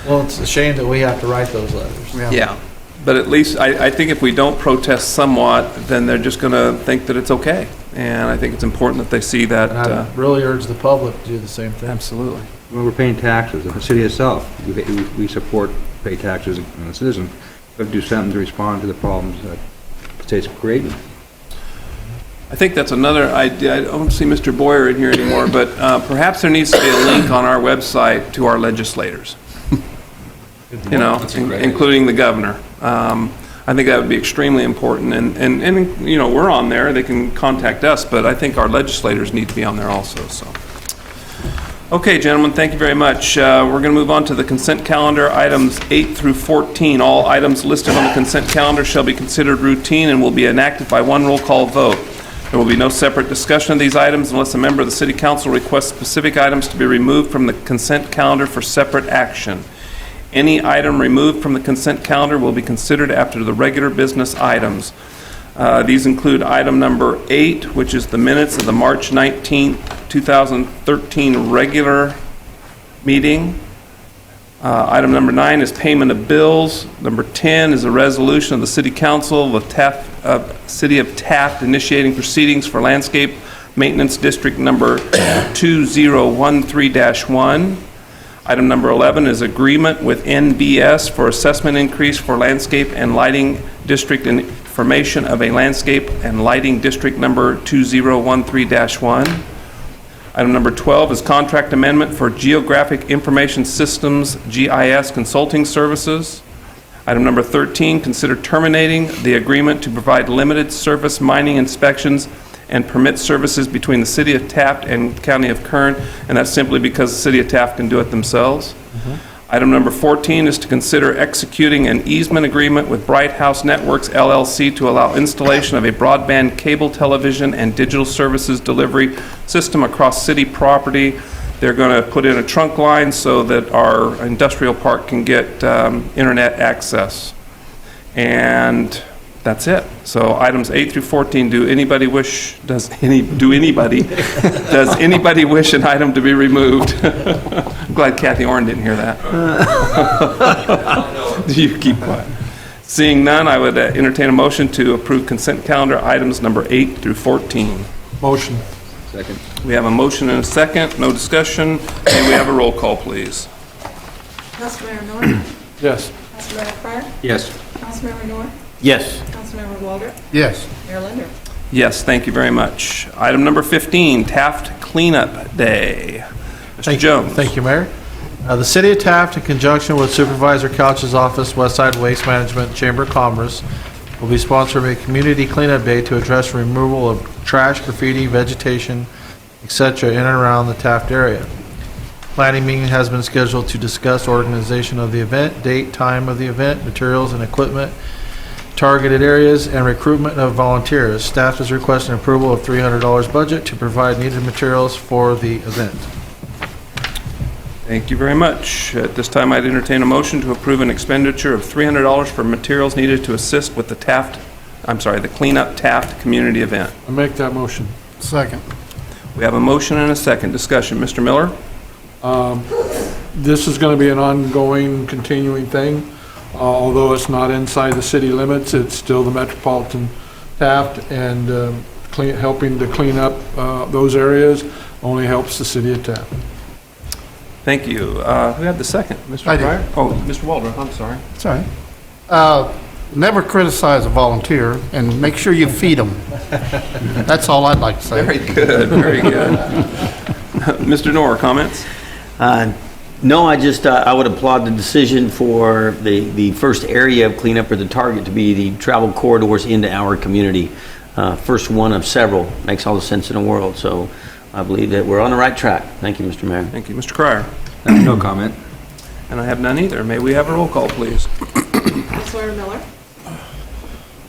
Well, it's a shame that we have to write those letters. Yeah, but at least I think if we don't protest somewhat, then they're just going to think that it's okay. And I think it's important that they see that. And I really urge the public to do the same thing. Absolutely. When we're paying taxes, the city itself, we support pay taxes and the citizens. We have to do something to respond to the problems that the state's creating. I think that's another idea. I don't see Mr. Boyer in here anymore, but perhaps there needs to be a link on our website to our legislators. You know, including the governor. I think that would be extremely important, and you know, we're on there, they can contact us, but I think our legislators need to be on there also, so. Okay, gentlemen, thank you very much. We're going to move on to the consent calendar, items 8 through 14. All items listed on the consent calendar shall be considered routine and will be enacted by one roll call vote. There will be no separate discussion of these items unless a member of the city council requests specific items to be removed from the consent calendar for separate action. Any item removed from the consent calendar will be considered after the regular business items. These include item number 8, which is the minutes of the March 19th, 2013 regular meeting. Item number 9 is payment of bills. Number 10 is a resolution of the City Council of City of Taft initiating proceedings for landscape maintenance district number 2013-1. Item number 11 is agreement with NBS for assessment increase for landscape and lighting district and formation of a landscape and lighting district number 2013-1. Item number 12 is contract amendment for Geographic Information Systems, GIS consulting services. Item number 13, consider terminating the agreement to provide limited surface mining inspections and permit services between the City of Taft and County of Kern, and that's simply because the City of Taft can do it themselves. Item number 14 is to consider executing an easement agreement with Bright House Networks LLC to allow installation of a broadband cable television and digital services delivery system across city property. They're going to put in a trunk line so that our industrial park can get internet access. And that's it. So items 8 through 14, does anybody wish an item to be removed? I'm glad Kathy Orrin didn't hear that. You keep quiet. Seeing none, I would entertain a motion to approve consent calendar items number 8 through 14. Motion. Second. We have a motion and a second. No discussion. May we have a roll call, please? Councilmember Norton? Yes. Councilmember Pryor? Yes. Councilmember Norton? Yes. Councilmember Walter? Yes. Mayor Linder? Yes, thank you very much. Item number 15, Taft Cleanup Day. Mr. Jones. Thank you, Mayor. The City of Taft, in conjunction with Supervisor Couch's office, Westside Waste Management, Chamber of Commerce, will be sponsoring a community cleanup day to address removal of trash, graffiti, vegetation, etc. in and around the Taft area. Planning meeting has been scheduled to discuss organization of the event, date, time of the event, materials and equipment, targeted areas, and recruitment of volunteers. Staff is requesting approval of $300 budget to provide needed materials for the event. Thank you very much. At this time, I'd entertain a motion to approve an expenditure of $300 for materials needed to assist with the Cleanup Taft community event. I make that motion. Second. We have a motion and a second. Discussion. Mr. Miller? This is going to be an ongoing, continuing thing. Although it's not inside the city limits, it's still the Metropolitan Taft, and helping to clean up those areas only helps the city of Taft. Thank you. Who had the second? Mr. I did. Pryor? Oh, Mr. Waldron, I'm sorry. Sorry. Never criticize a volunteer, and make sure you feed them. That's all I'd like to say. Very good, very good. Mr. Knorr, comments? No, I would applaud the decision for the first area of cleanup or the target to be the travel corridors into our community. First one of several. Makes all the sense in the world. So I believe that we're on the right track. Thank you, Mr. Mayor. Thank you. Mr. Cryer? No comment. And I have none either. May we have a roll call, please? Councilmember Miller?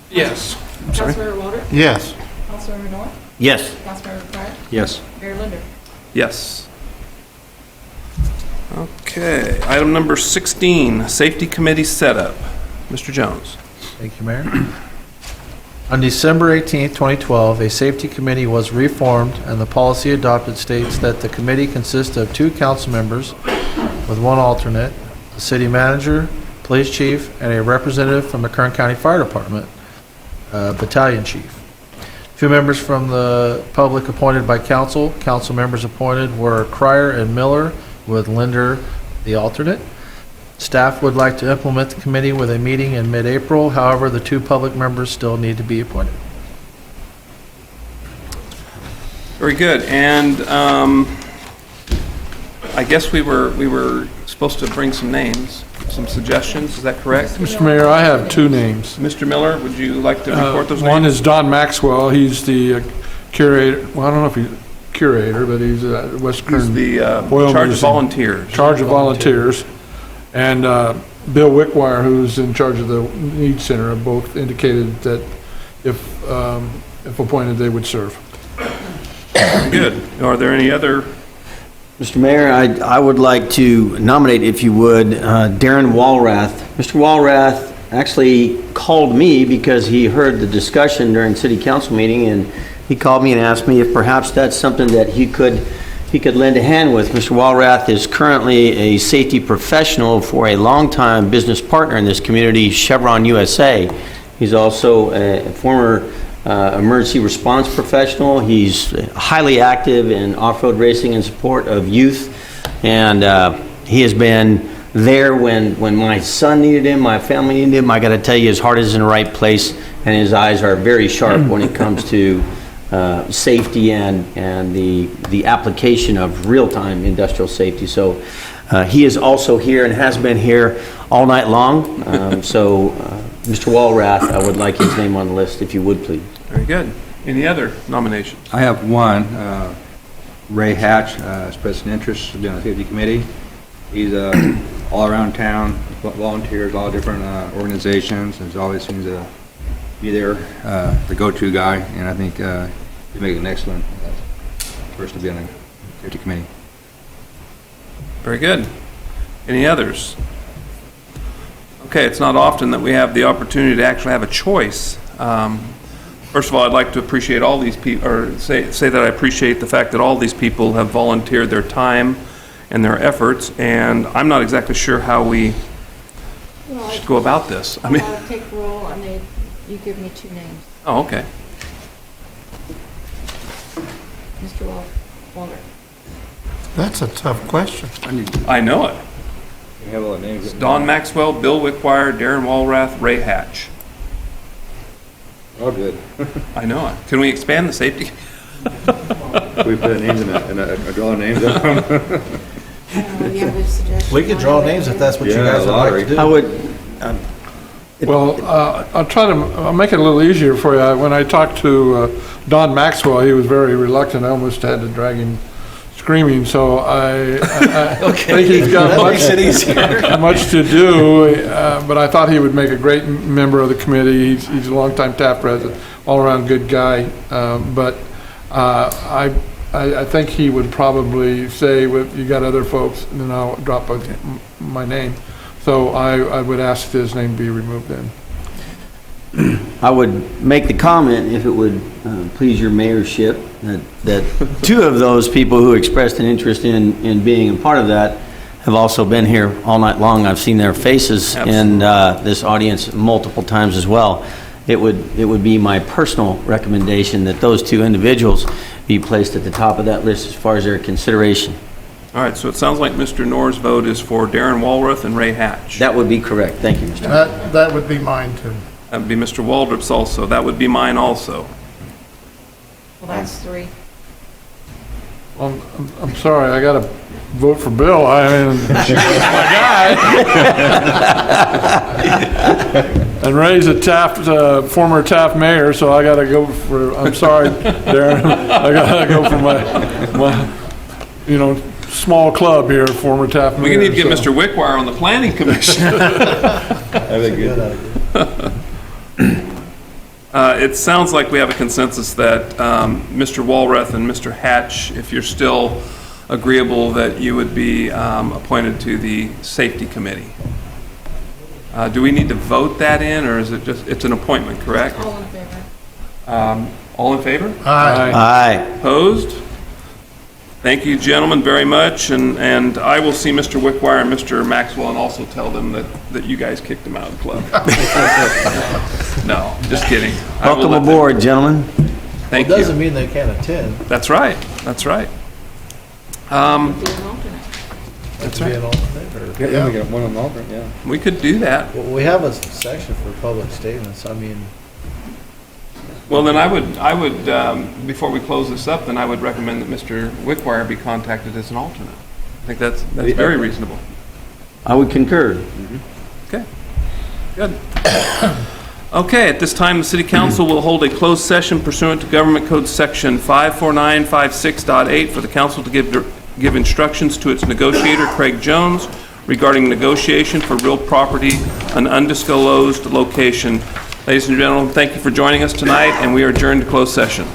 Yes. I'm sorry. Councilmember Walter? Yes. Councilmember Norton? Yes. Councilmember Pryor? Yes. Mayor Linder? Yes. Okay. Item number 16, Safety Committee Setup. Mr. Jones. Thank you, Mayor. On December 18, 2012, a safety committee was reformed, and the policy adopted states that the committee consists of 2 council members with 1 alternate, the city manager, police chief, and a representative from the Kern County Fire Department, battalion chief. 2 members from the public appointed by council. Council members appointed were Cryer and Miller, with Linder the alternate. Staff would like to implement the committee with a meeting in mid-April. However, the 2 public members still need to be appointed. Very good. And I guess we were supposed to bring some names, some suggestions. Is that correct? Mr. Mayor, I have 2 names. Mr. Miller, would you like to report those names? One is Don Maxwell. He's the curator, well, I don't know if he's curator, but he's West Kern. He's the Oil charge of Museum. volunteers. Charge of volunteers. And Bill Wickwire, who's in charge of the Need Center, have both indicated that if appointed, they would serve. Good. Are there any other? Mr. Mayor, I would like to nominate, if you would, Darren Walrath. Mr. Walrath actually called me because he heard the discussion during city council meeting, and he called me and asked me if perhaps that's something that he could lend a hand with. Mr. Walrath is currently a safety professional for a longtime business partner in this community, Chevron USA. He's also a former emergency response professional. He's highly active in off-road racing in support of youth, and he has been there when my son needed him, my family needed him. I got to tell you, his heart is in the right place, and his eyes are very sharp when it comes to safety and the application of real-time industrial safety. So he is also here and has been here all night long. Mr. Walrath, I would like his name on the list, if you would, please. Very good. Any other nominations? I have one, Ray Hatch, expressed an interest to be on the safety committee. He's all around town, volunteers, all different organizations, and always seems to be there, the go-to guy, and I think he'd make an excellent person to be on the safety committee. Very good. Any others? Okay, it's not often that we have the opportunity to actually have a choice. First of all, I'd like to appreciate all these people, or say that I appreciate the fact that all these people have volunteered their time and their efforts, and I'm not exactly sure how we should go about this. I mean, I'll take roll, and you give me 2 names. oh, okay. Mr. Walter. That's a tough question. I know it. You have all the names. It's Don Maxwell, Bill Wickwire, Darren Walrath, Ray Hatch. Oh, good. I know it. Can we expand the safety? We put names in a draw names up. We could draw names if that's what you guys would like to do. I would. Well, I'll make it a little easier for you. When I talked to Don Maxwell, he was very reluctant. I almost had to drag him screaming, so I think he's got much to do, but I thought he would make a great member of the committee. He's a longtime TAF president, all-around good guy, but I think he would probably say, well, you got other folks, and then I'll drop my name. So I would ask his name be removed then. I would make the comment, if it would please your mayorship, that 2 of those people who expressed an interest in being a part of that have also been here all night long. I've seen their faces in this audience multiple times as well. It would be my personal recommendation that those 2 individuals be placed at the top of that list as far as their consideration. All right, so it sounds like Mr. Knorr's vote is for Darren Walrath and Ray Hatch. That would be correct. Thank you, Mr. That would be mine, too. That would be Mr. Waldrop's also. That would be mine also. Well, that's 3. Well, I'm sorry, I got to vote for Bill. I mean, he's my guy. And Ray's a former Taft mayor, so I got to go for, I'm sorry, Darren, I got to go for my small club here, former Taft mayor. We need to get Mr. Wickwire on the planning commission. It sounds like we have a consensus that Mr. Walrath and Mr. Hatch, if you're still agreeable, that you would be appointed to the safety committee. Do we need to vote that in, or is it just, it's an appointment, correct? All in favor? All in favor? Aye. Opposed? Thank you, gentlemen, very much, and I will see Mr. Wickwire and Mr. Maxwell and also tell them that you guys kicked him out of the club. No, just kidding. I will Welcome let them- aboard, gentlemen. Thank It doesn't you. mean they can't attend. That's right, that's right. That's Be right. an alternate, or- Yeah, we got one on the alternate, yeah. We could do that. Well, we have a section for public statements. I mean, Well, then I would, before we close this up, then I would recommend that Mr. Wickwire be contacted as an alternate. I think that's very reasonable. I would concur. Okay, good. Okay, at this time, the city council will hold a closed session pursuant to Government Code Section 54956.8 for the council to give instructions to its negotiator, Craig Jones, regarding negotiation for real property, an undisclosed location. Ladies and gentlemen, thank you for joining us tonight, and we are adjourned to closed session.